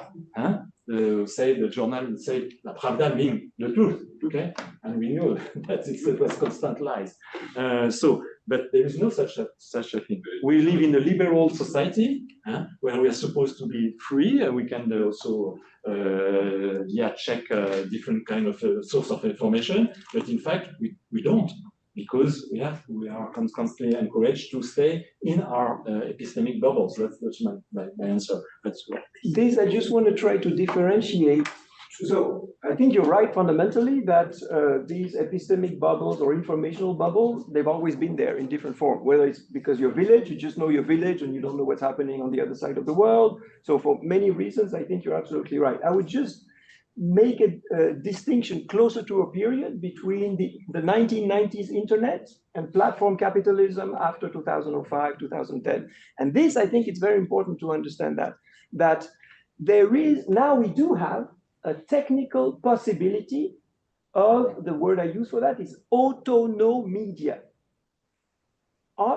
Say the journal would say La Pravda means the truth, okay? And we know that it was constant lies. But there is no such a thing. We live in a liberal society where we are supposed to be free. We can also check different kind of source of information. But in fact, we don't. because we are constantly encouraged to stay in our epistemic bubbles. That's my answer. That's this I just want to try to differentiate. So I think you're right fundamentally that these epistemic bubbles or informational bubbles, they've always been there in different form, whether it's because your village, you just know your village and you don't know what's happening on the other side of the world. So for many reasons, I think you're absolutely right. I would just make a distinction closer to a period between the 1990s internet and platform capitalism after 2005, 2010. And this, I think it's very important to understand that there is, now we do have a technical possibility of, the word I use for that is autonomedia.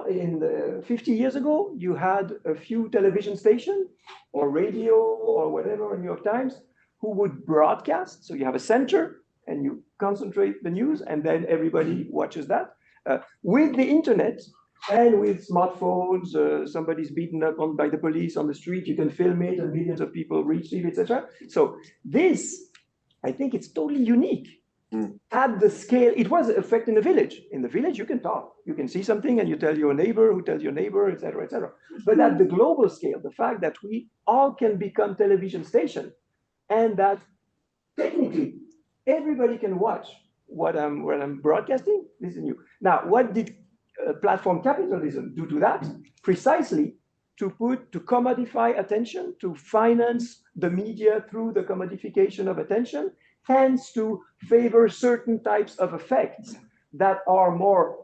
In 50 years ago, you had a few television stations or radio or whatever, or New York Times, who would broadcast. So you have a center and you concentrate the news and then everybody watches that. With the internet and with smartphones, somebody's beaten up by the police on the street, you can film it and millions of people receive it, etc. So this, I think it's totally unique. At the scale, it was affecting the village. In the village, you can talk. You can see something and you tell your neighbor who tells your neighbor, etc., etc. But at the global scale, the fact that we all can become television stations and that technically everybody can watch what I'm broadcasting, this is new. Now, what did platform capitalism do to that? Precisely to commodify attention, to finance the media through the commodification of attention, hence to favor certain types of effects that are more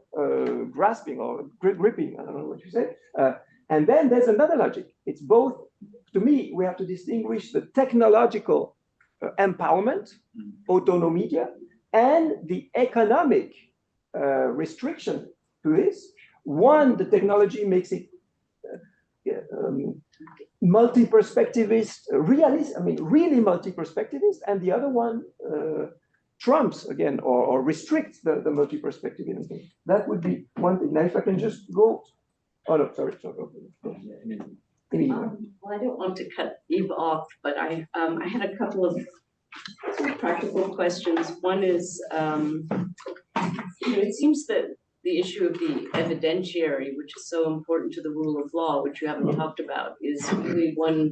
grasping or gripping, I don't know what you say. And then there's another logic. It's both, to me, we have to distinguish the technological empowerment, autonomedia, and the economic restriction to this. One, the technology makes it multi-perspectivist, realist, I mean, really multi-perspectivist, and the other one trumps again or restricts the multi-perspectivism thing. That would be one thing. Now, if I can just go, oh no, sorry. Well, I don't want to cut Yves off, but I had a couple of practical questions. One is, it seems that the issue of the evidentiary, which is so important to the rule of law, which you haven't talked about, is really one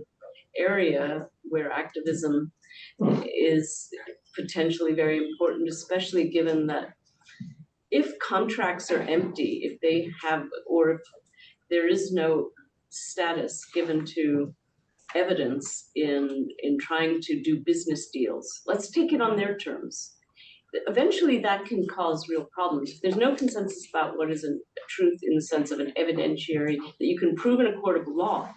area where activism is potentially very important, especially given that if contracts are empty, if they have, or if there is no status given to evidence in trying to do business deals, let's take it on their terms. Eventually that can cause real problems. If there's no consensus about what is a truth in the sense of an evidentiary that you can prove in a court of law,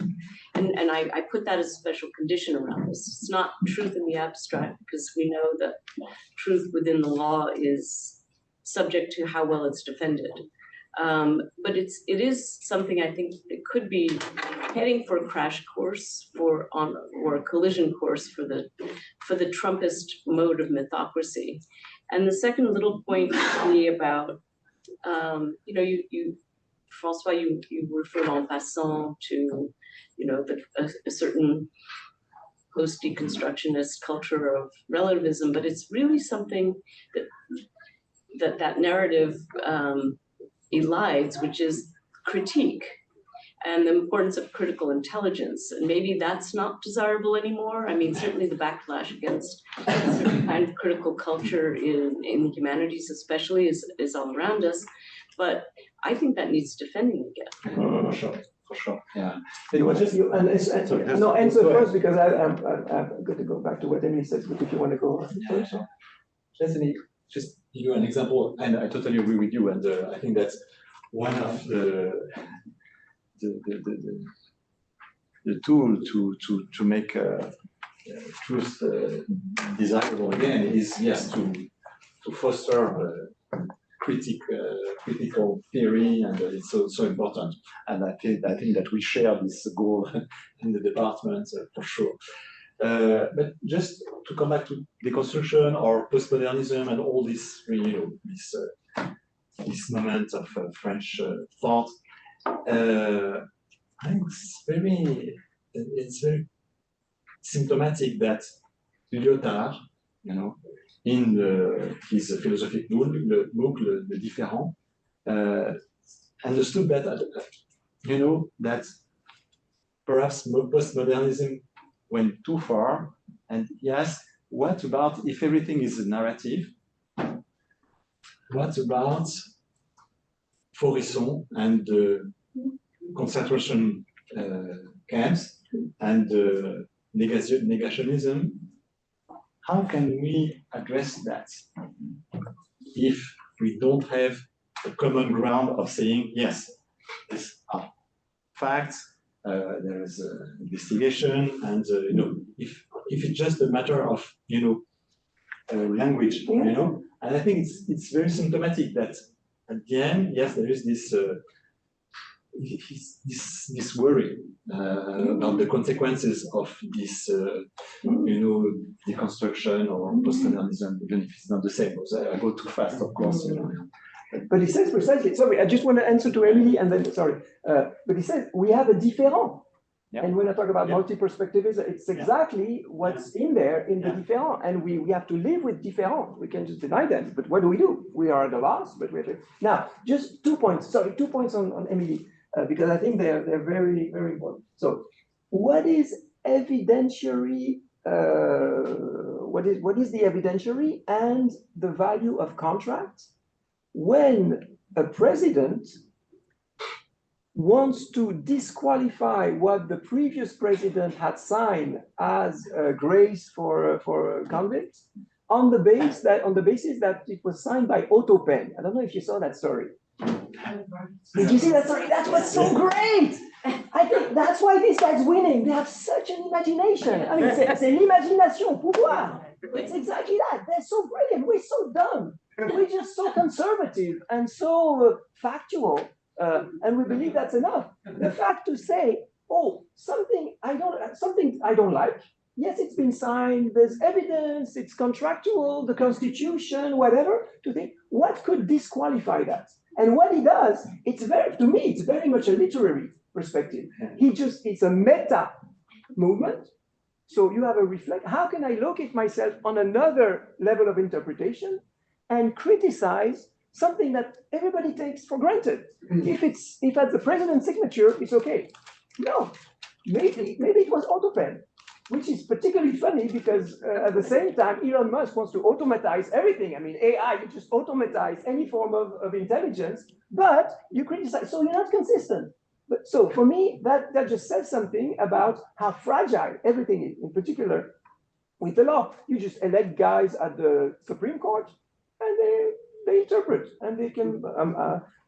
and I put that as a special condition around this. It's not truth in the abstract, because we know that truth within the law is subject to how well it's defended. But it is something I think it could be heading for a crash course or a collision course for the Trumpist mode of mythocracy. And the second little point to me about, François, you referred en passant to, a certain post-deconstructionist culture of relativism, but it's really something that narrative elides, which is critique and the importance of critical intelligence. And maybe that's not desirable anymore. I mean, certainly the backlash against a certain kind of critical culture in the humanities especially is all around us. But I think that needs defending again. For sure. Yeah. Answer first, because I've got to go back to what Emily said, but if you want to go first. Just give you an example, and I totally agree with you, and I think that's one of the tool to make truth desirable again is, yes, to foster critical theory, and it's so important. And I think that we share this goal in the department for sure. But just to come back to deconstruction or postmodernism and all this, this moment of French thought, I think it's very symptomatic that Lyotard, in his philosophic book, Le Différent, understood that, that perhaps postmodernism went too far, and he asked, what about if everything is a narrative? What about Faurisson and concentration camps and negationism? How can we address that if we don't have a common ground of saying, yes, these are facts, there is investigation, and if it's just a matter of language, and I think it's very symptomatic that at the end, yes, there is this this worry about the consequences of this, deconstruction or postmodernism, even if it's not the same. I go too fast, of course. But he says precisely, sorry, I just want to answer to Emily and then, sorry. But he says, we have a différent. Yeah. And when I talk about multi-perspectivism, it's exactly what's in there in the différent. And we have to live with différent. We can just deny them. But what do? We are at a loss, but we have to. Now, just 2 points. Sorry, 2 points on Emily, because I think they're very, very important. So, what is evidentiary? What is the evidentiary and the value of contracts? When a president wants to disqualify what the previous president had signed as grace for convicts on the basis that it was signed by Autopen. I don't know if you saw that story. Did you see that story? That was so great. I think that's why these guys winning. They have such an imagination. I mean, c'est l'imagination, pouvoir. It's exactly that. They're so brilliant. We're so dumb. We're just so conservative and so factual. And we believe that's enough. The fact to say, oh, something I don't like. Yes, it's been signed. There's evidence. It's contractual. The Constitution, whatever. To think what could disqualify that. And what he does, to me, it's very much a literary perspective. It's a meta movement. So you have a reflect. How can I locate myself on another level of interpretation and criticize something that everybody takes for granted? If at the president's signature, it's okay. No, maybe it was Autopen, which is particularly funny because at the same time, Elon Musk wants to automatize everything. I mean, AI, you just automatize any form of intelligence, but you criticize, so you're not consistent. But so for me, that just says something about how fragile everything is, in particular with the law. You just elect guys at the Supreme Court and they interpret and they can,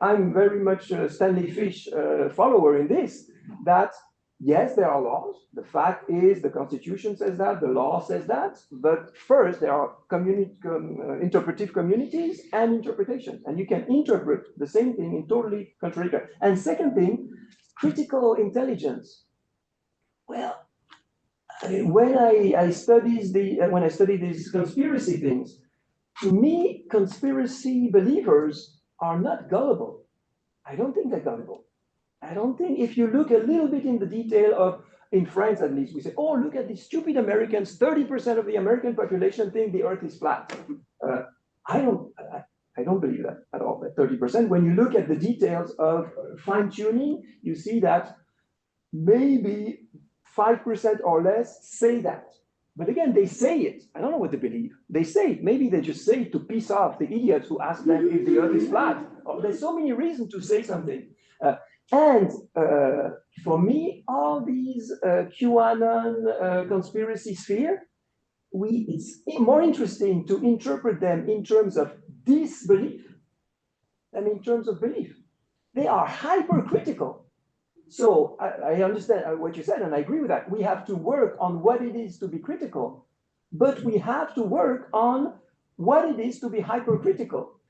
I'm very much a Stanley Fish follower in this, that yes, there are laws. The fact is the Constitution says that, the law says that, but first there are interpretive communities and interpretation, and you can interpret the same thing in totally contrary. And second thing, critical intelligence. Well, when I study these conspiracy things, to me, conspiracy believers are not gullible. I don't think they're gullible. I don't think, if you look a little bit in the detail of, in France at least, we say, oh, look at these stupid Americans, 30% of the American population think the earth is flat. I don't believe that at all, that 30%. When you look at the details of fine tuning, you see that maybe 5% or less say that. But again, they say it. I don't know what they believe. They say it. Maybe they just say it to piss off the idiots who ask them if the earth is flat. Oh, there's so many reasons to say something. And for me, all these QAnon conspiracy sphere, it's more interesting to interpret them in terms of disbelief than in terms of belief. They are hypercritical. So I understand what you said, and I agree with that. We have to work on what it is to be critical, but we have to work on what it is to be hypercritical.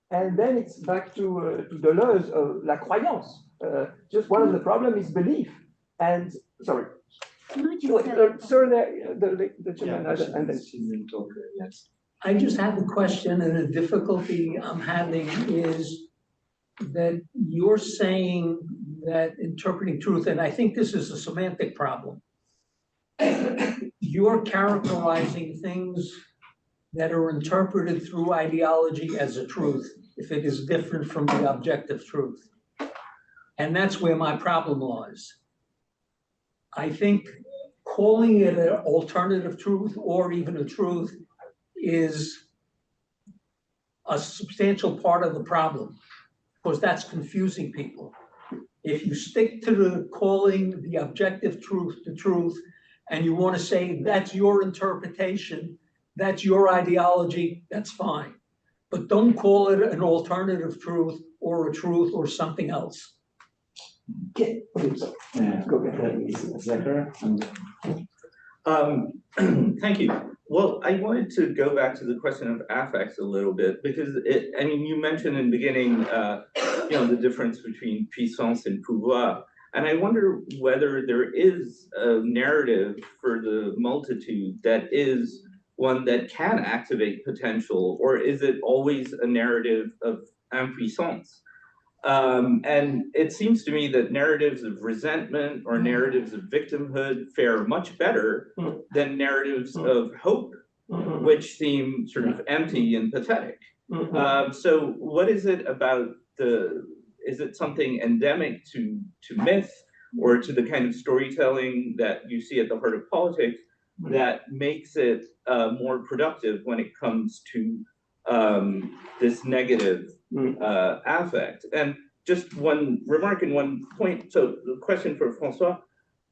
And then it's back to Deleuze, la croyance. Just one of the problems is belief. And sorry. Sir, the gentleman, and then she didn't talk. Yes. I just have a question, and the difficulty I'm having is that you're saying that interpreting truth, and I think this is a semantic problem. You're characterizing things that are interpreted through ideology as a truth if it is different from the objective truth. And that's where my problem lies. I think calling it an alternative truth or even a truth is a substantial part of the problem, because that's confusing people. If you stick to the calling the objective truth the truth, and you want to say that's your interpretation, that's your ideology, that's fine. But don't call it an alternative truth or a truth or something else. Okay, please. Go ahead. Thank you. Well, I wanted to go back to the question of affects a little bit, because I mean, you mentioned in the beginning, the difference between puissance and pouvoir. And I wonder whether there is a narrative for the multitude that is one that can activate potential, or is it always a narrative of impuissance? And it seems to me that narratives of resentment or narratives of victimhood fare much better than narratives of hope, which seem sort of empty and pathetic. So what is it about is it something endemic to myth or to the kind of storytelling that you see at the heart of politics that makes it more productive when it comes to this negative affect? And just one remark and one point. So the question for François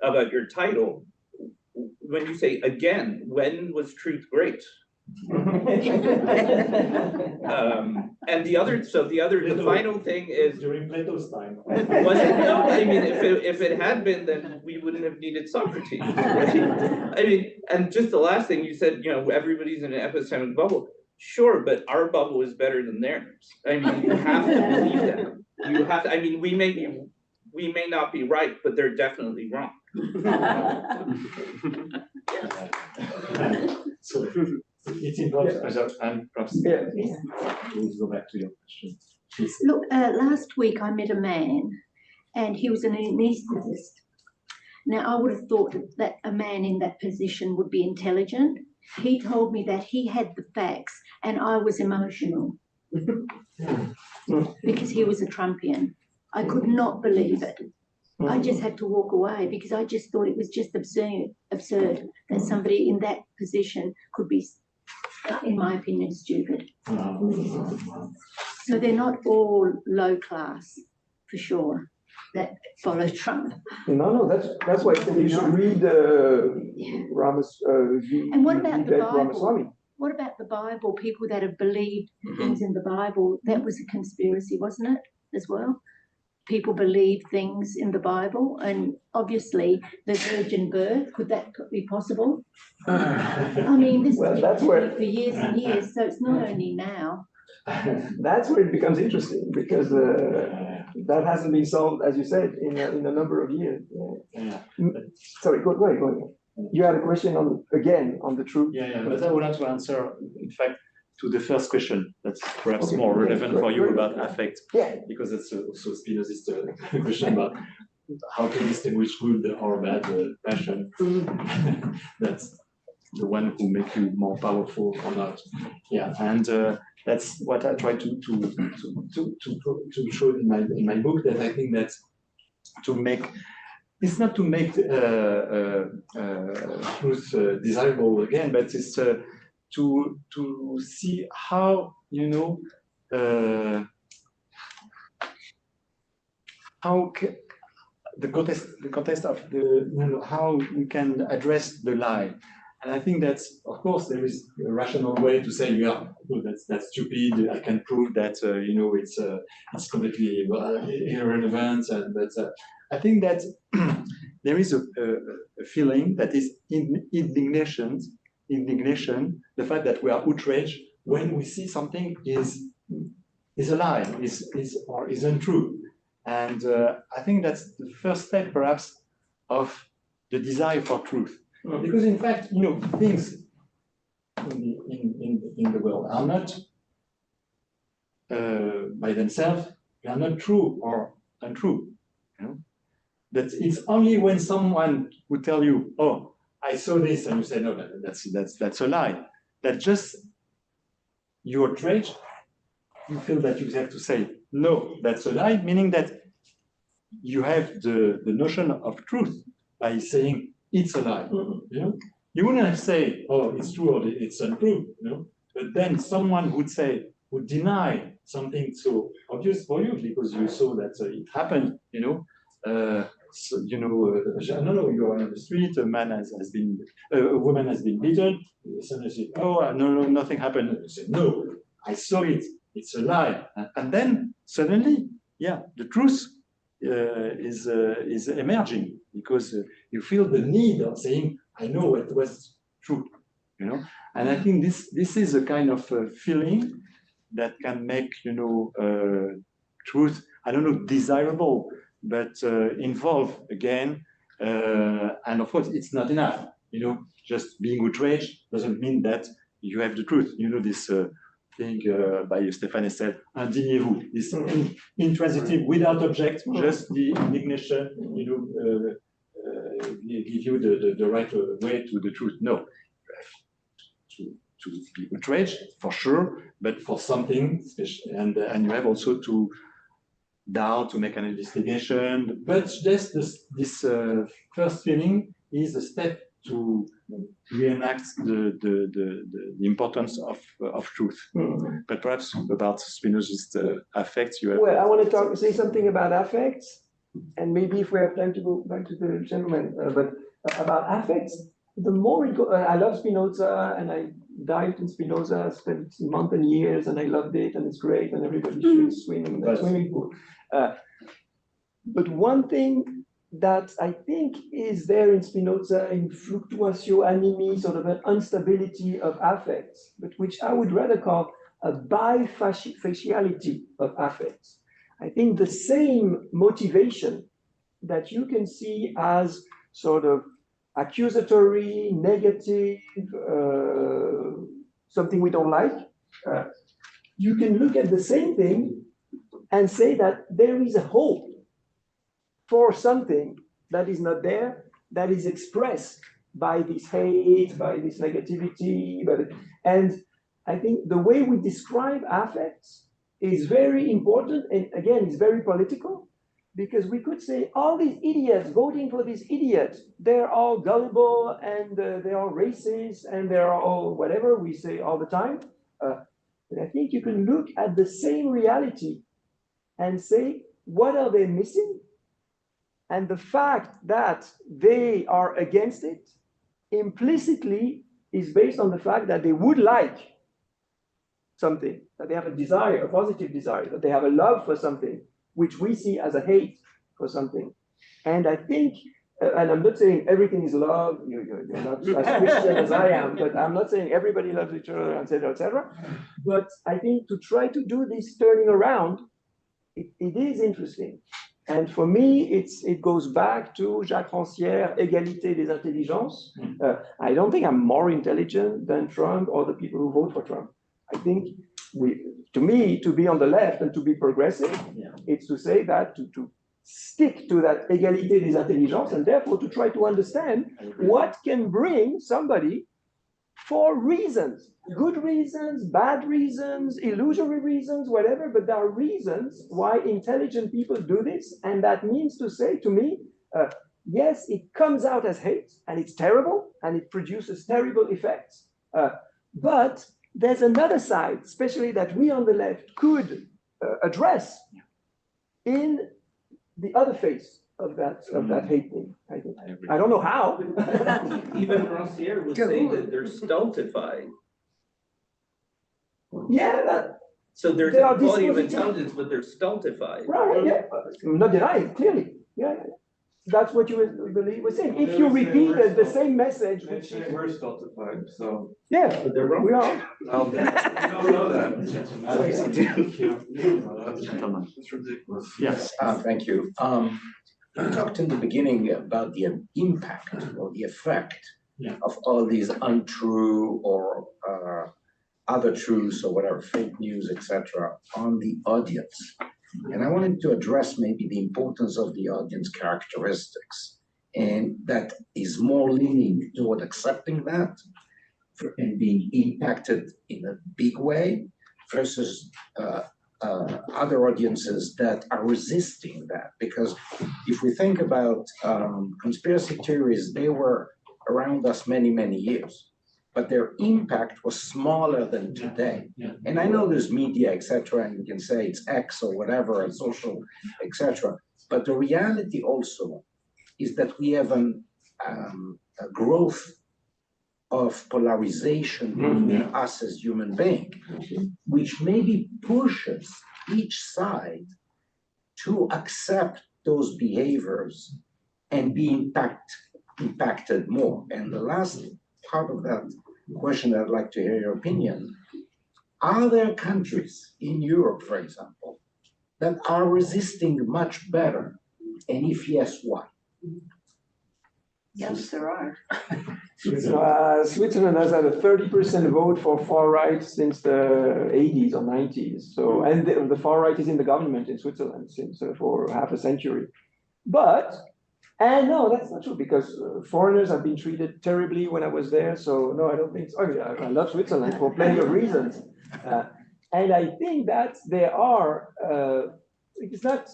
about your title, when you say again, when was truth great? And the final thing is, during Plato's time. Was it? No, I mean, if it had been, then we wouldn't have needed Socrates. Right? I mean, and just the last thing you said, everybody's in an epistemic bubble. Sure, but our bubble is better than theirs. I mean, you have to believe that. You have to. I mean, we may not be right, but they're definitely wrong. So it's important, and perhaps we'll go back to your question. Please. Look, last week I met a man, and he was an anaesthetist. Now, I would have thought that a man in that position would be intelligent. He told me that he had the facts, and I was emotional because he was a Trumpian. I could not believe it. I just had to walk away because I just thought it was just absurd that somebody in that position could be, in my opinion, stupid. So they're not all low class, for sure, that follow Trump. No, that's why I think you should read And what about the Bible? Ramaswamy. What about the Bible? People that have believed things in the Bible, that was a conspiracy, wasn't it, as well? People believe things in the Bible, and obviously the virgin birth, could that be possible? I mean, this has been for years and years, so it's not only now. That's where it becomes interesting, because that hasn't been solved, as you said, in a number of years. Sorry, go ahead. You had a question on the truth. But I would like to answer, in fact, to the first question that's perhaps more relevant for you about affect, because it's also Spinozist question about how to distinguish good or bad passion. That's the one who makes you more powerful or not. And that's what I try to show in my book, that I think that it's not to make truth desirable again, but it's to see how the context of how we can address the lie. And I think that's, of course, there is a rational way to say, that's stupid. I can prove that it's completely irrelevant. But I think that there is a feeling that is indignation, the fact that we are outraged when we see something is a lie, or is untrue. And I think that's the first step, perhaps, of the desire for truth. Because in fact, things in the world are not by themselves, they are not true or untrue. That it's only when someone would tell you, "Oh, I saw this," and you say, "No, that's a lie." That just you're outraged, you feel that you have to say, no, that's a lie, meaning that you have the notion of truth by saying it's a lie. You know, you wouldn't say, oh, it's true or it's untrue. You know, but then someone would deny something so obvious for you because you saw that it happened. You know, so, you know, I don't know, you are on the street, a woman has been beaten. Suddenly say, oh, no, nothing happened. You say, no, I saw it. It's a lie. And then suddenly, yeah, the truth is emerging because you feel the need of saying, I know what was true, you know. And I think this is a kind of feeling that can make, you know, truth, I don't know, desirable, but involve again. And of course, it's not enough, you know. Just being outraged doesn't mean that you have the truth. You know, this thing by Stéphane said, indignez-vous, this intransitive, without object, just the indignation, you know, give you the right way to the truth. No, to be outraged for sure, but for something special, and you have also to doubt, to make an investigation. But just this first feeling is a step to reenact the importance of truth. But perhaps about Spinoza's affects you have. Well, I want to say something about affects, and maybe if we have time to go back to the gentleman, but about affects, the more it goes, I love Spinoza, and I dived in Spinoza, spent months and years, and I loved it, and it's great, and everybody should swim in the swimming pool. But one thing that I think is there in Spinoza, in fluctuatio animi, sort of an instability of affects, but which I would rather call a bifaciality of affects. I think the same motivation that you can see as sort of accusatory, negative, something we don't like, you can look at the same thing and say that there is a hope for something that is not there, that is expressed by this hate, by this negativity, and I think the way we describe affects is very important, and again, it's very political, because we could say all these idiots voting for this idiot, they're all gullible, and they're all racist, and they're all whatever we say all the time. But I think you can look at the same reality and say, what are they missing? And the fact that they are against it implicitly is based on the fact that they would like something, that they have a desire, a positive desire, that they have a love for something, which we see as a hate for something. And I think, and I'm not saying everything is love, you're not as Christian as I am, but I'm not saying everybody loves each other, et cetera, et cetera. But I think to try to do this turning around, it is interesting. And for me, it goes back to Jacques Rancière, Égalité des intelligences. I don't think I'm more intelligent than Trump or the people who vote for Trump. I think to me, to be on the left and to be progressive, it's to say that to stick to that égalité des intelligences, and therefore to try to understand what can bring somebody for reasons, good reasons, bad reasons, illusory reasons, whatever, but there are reasons why intelligent people do this, and that means to say to me, yes, it comes out as hate, and it's terrible, and it produces terrible effects, but there's another side, especially that we on the left could address in the other face of that hate thing. I think. I don't know how. Even Rancière would say that they're stultified. Yeah. So there's a body of intelligence, but they're stultified. Right. Yeah. I'm not denying clearly. Yeah. That's what you were saying. If you repeated the same message, which we're stultified, so yeah, but they're wrong. We are. Well, we don't know that. It's ridiculous. Yes. Thank you. You talked in the beginning about the impact or the effect of all these untrue or other truths or whatever, fake news, etc., on the audience. And I wanted to address maybe the importance of the audience characteristics, and that is more leaning toward accepting that, and being impacted in a big way versus other audiences that are resisting that. Because if we think about conspiracy theories, they were around us many, many years, but their impact was smaller than today. And I know there's media, etc., and you can say it's X or whatever, and social, etc. But the reality also is that we have a growth of polarization between us as human beings, which maybe pushes each side to accept those behaviors and be impacted more. And the last part of that question, I'd like to hear your opinion. Are there countries in Europe, for example, that are resisting much better? And if yes, why? Yes, there are. Switzerland has had a 30% vote for far right since the 80s or 90s. So, and the far right is in the government in Switzerland since for half a century. But, and no, that's not true, because foreigners have been treated terribly when I was there. So no, I don't think so. I love Switzerland for plenty of reasons. And I think that there are, it's not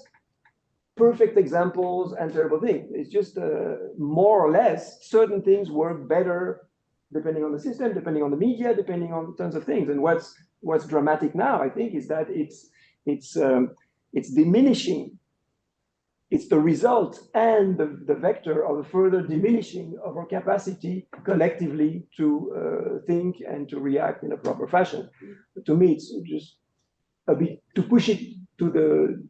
perfect examples and terrible things. It's just more or less certain things work better depending on the system, depending on the media, depending on tons of things. And what's dramatic now, I think, is that it's diminishing. It's the result and the vector of a further diminishing of our capacity collectively to think and to react in a proper fashion. But to me, it's just a bit to push it to the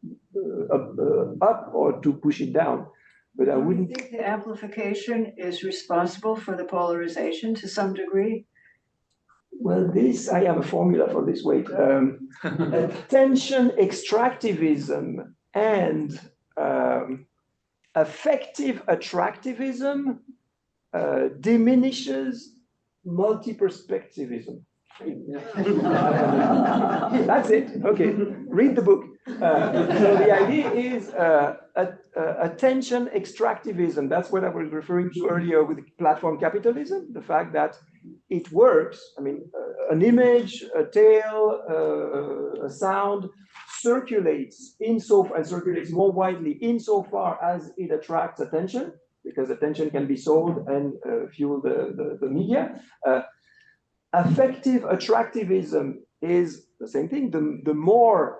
up or to push it down. But I wouldn't think the amplification is responsible for the polarization to some degree. Well, I have a formula for this. Wait, attention extractivism and affective attractivism diminishes multi-perspectivism. That's it. Okay, read the book. So the idea is attention extractivism. That's what I was referring to earlier with platform capitalism. The fact that it works. I mean, an image, a tale, a sound circulates and circulates more widely insofar as it attracts attention, because attention can be sold and fuel the media. Affective attractivism is the same thing. The more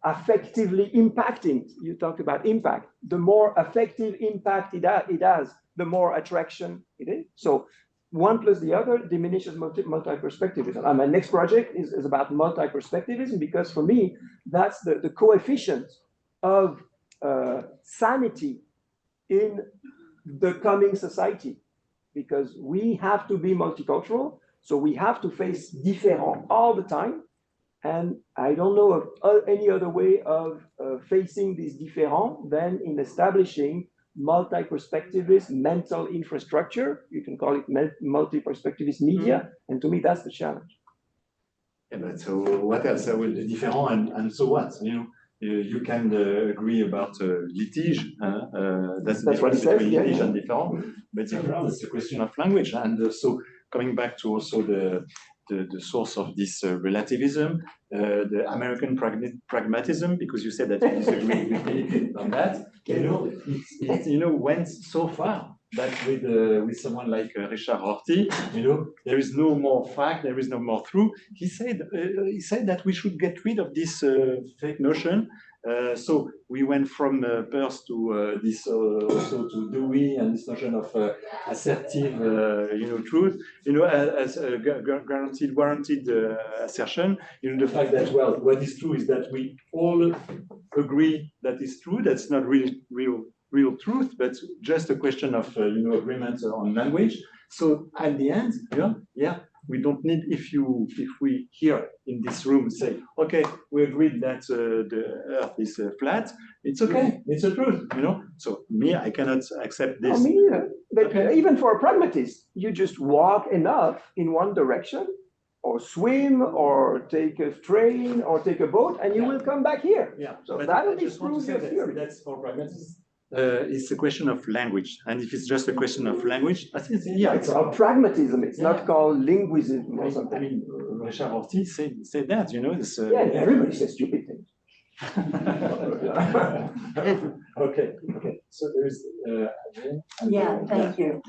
affectively impacting, you talk about impact, the more affective impact it has, the more attraction it is. So one plus the other diminishes multi-perspectivism. And my next project is about multi-perspectivism, because for me, that's the coefficient of sanity in the coming society, because we have to be multicultural. So we have to face différents all the time. And I don't know of any other way of facing these différents than in establishing multi-perspectivist mental infrastructure. You can call it multi-perspectivist media. And to me, that's the challenge. Yeah, but so what else will the différent and so what? You can agree about litige. That's what he says. Litige and différent. But différent is a question of language. And so coming back to also the source of this relativism, the American pragmatism, because you said that you disagree with me on that. It went so far that with someone like Richard Rorty, there is no more fact, there is no more truth. He said that we should get rid of this fake notion. So we went from Peirce to this also to Dewey and this notion of assertive, truth, as a warranted assertion. The fact that, well, what is true is that we all agree that is true. That's not real truth, but just a question of agreement on language. So at the end, we don't need, if we here in this room say, okay, we agreed that the Earth is flat, it's okay, it's the truth, So I cannot accept this. But even for a pragmatist, you just walk enough in one direction, or swim, or take a train, or take a boat, and you will come back here. Yeah. So that'll disprove your theory. That's for pragmatists. it's a question of language. And if it's just a question of language, I think, yeah, It's about pragmatism. It's not called linguism or something. I mean, Richard Rorty said that, you know, this. Yeah, everybody says stupid things. Okay, so there is. Yeah, thank you.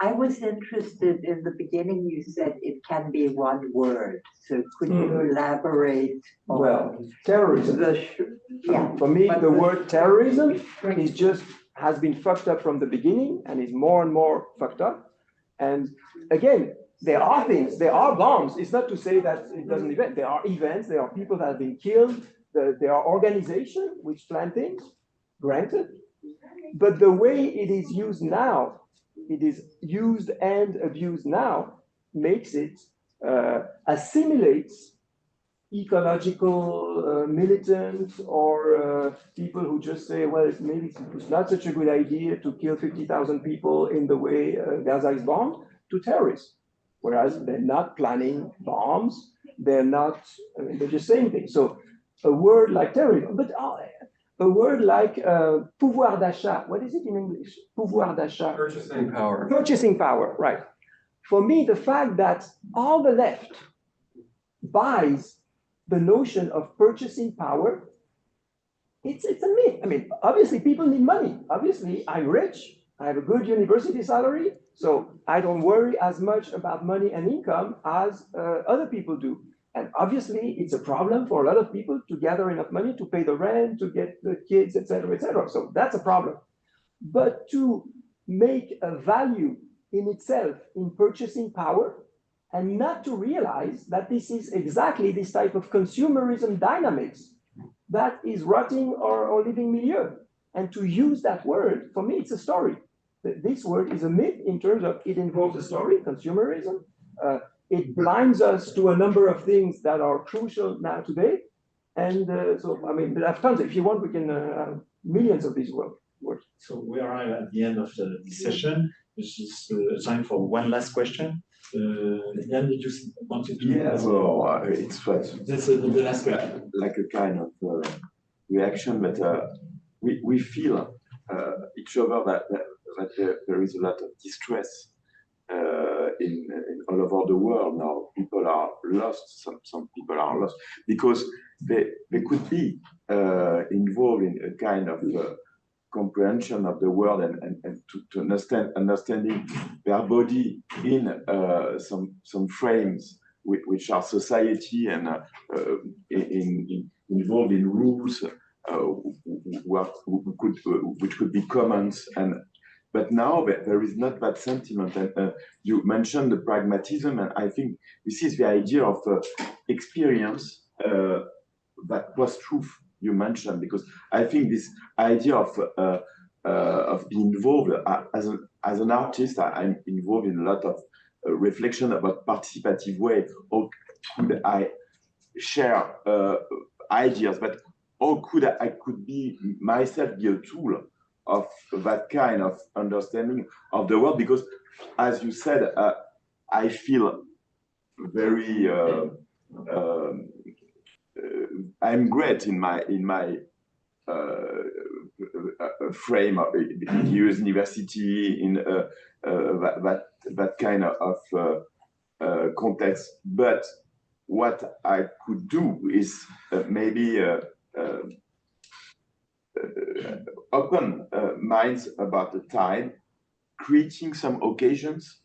I was interested in the beginning, you said it can be one word. So could you elaborate on? Well, terrorism. Yeah. For me, the word terrorism is just has been fucked up from the beginning and is more and more fucked up. And again, there are things, there are bombs. It's not to say that it doesn't event. There are events, there are people that have been killed, there are organizations which plan things, granted. But the way it is used now, it is used and abused now, makes it assimilates ecological militants or people who just say, well, maybe it's not such a good idea to kill 50,000 people in the way Gaza is bombed, to terrorists. Whereas they're not planning bombs, they're not, I mean, they're just saying things. So a word like terrorism, but a word like pouvoir d'achat, what is it in English? Pouvoir d'achat. Purchasing power. Purchasing power, right. For me, the fact that all the left buys the notion of purchasing power, it's a myth. I mean, obviously people need money. Obviously, I'm rich, I have a good university salary, so I don't worry as much about money and income as other people do. And obviously, it's a problem for a lot of people to gather enough money to pay the rent, to get the kids, etc., etc. So that's a problem. But to make a value in itself in purchasing power and not to realize that this is exactly this type of consumerism dynamics that is rotting our living milieu. And to use that word, for me, it's a story. This word is a myth in terms of it involves a story, consumerism. It blinds us to a number of things that are crucial now today. And so, I mean, I have tons. If you want, we can have millions of these words. So we are at the end of this session. This is time for one last question. Yann, did you want to do? Yeah, well, it's what. That's the last question. Like a kind of reaction, but we feel each other that there is a lot of distress in all over the world now. People are lost. Some people are lost because they could be involved in a kind of comprehension of the world and to understanding their body in some frames which are society and involved in rules which could be commons. But now there is not that sentiment. And you mentioned the pragmatism, and I think this is the idea of experience that was truth you mentioned, because I think this idea of being involved as an artist, I'm involved in a lot of reflection about participative way. How could I share ideas, but how could I could be myself be a tool of that kind of understanding of the world? Because, as you said, I feel very I'm great in my frame of the university in that kind of context. But what I could do is maybe open minds about the time, creating some occasions,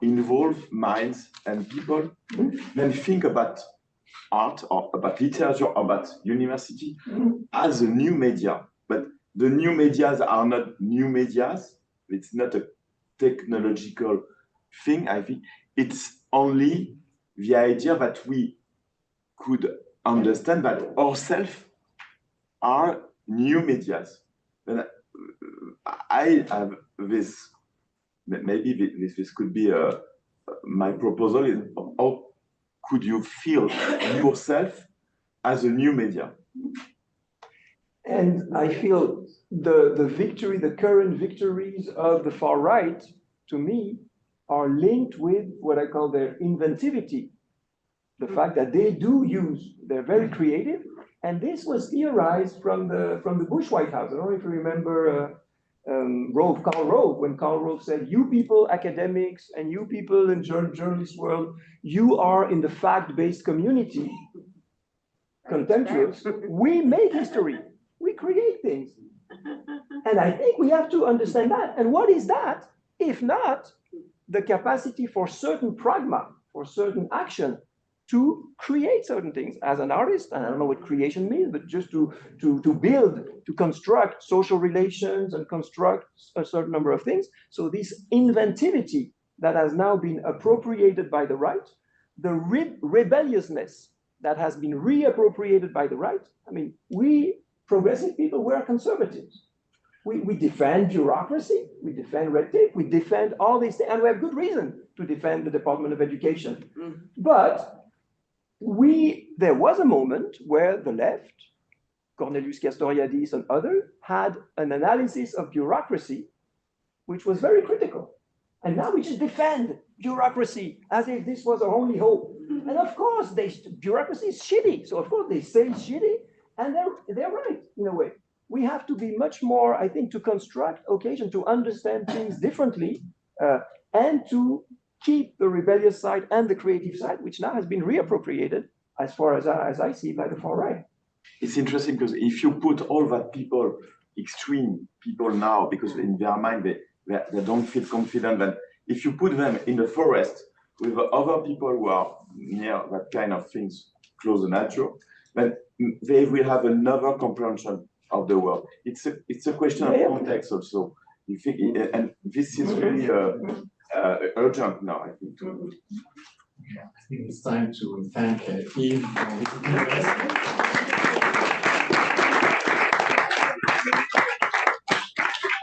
involve minds and people, then think about art or about literature or about university as a new media. But the new medias are not new medias. It's not a technological thing. I think it's only the idea that we could understand that ourselves are new medias. And I have this, maybe this could be my proposal is how could you feel yourself as a new media? And I feel the current victories of the far right, to me, are linked with what I call their inventivity. The fact that they do use, they're very creative, And this was theorized from the Bush White House. I don't know if you remember Karl Rove, when Karl Rove said, you people, academics, and you people in journalist world, you are in the fact-based community, contemptuous. We make history. We create things. And I think we have to understand that. And what is that, if not the capacity for certain pragma, for certain action, to create certain things as an artist? And I don't know what creation means, but just to build, to construct social relations and construct a certain number of things. So this inventivity that has now been appropriated by the right, the rebelliousness that has been reappropriated by the right. I mean, we progressive people, we're conservatives. We defend bureaucracy, we defend red tape, we defend all these things, and we have good reason to defend the Department of Education. But there was a moment where the left, Cornelius Castoriadis and others, had an analysis of bureaucracy, which was very critical. And now we just defend bureaucracy as if this was our only hope. And of course, bureaucracy is shitty. So of course they say it's shitty, and they're right in a way. We have to be much more, I think, to construct occasion, to understand things differently, and to keep the rebellious side and the creative side, which now has been reappropriated, as far as I see, by the far right. It's interesting because if you put all that people, extreme people now, because in their mind they don't feel confident, and if you put them in the forest with other people who are near that kind of things, close to nature, then they will have another comprehension of the world. It's a question of context also. You think, and this is really urgent now, I think. I think it's time to thank Yves for his interest.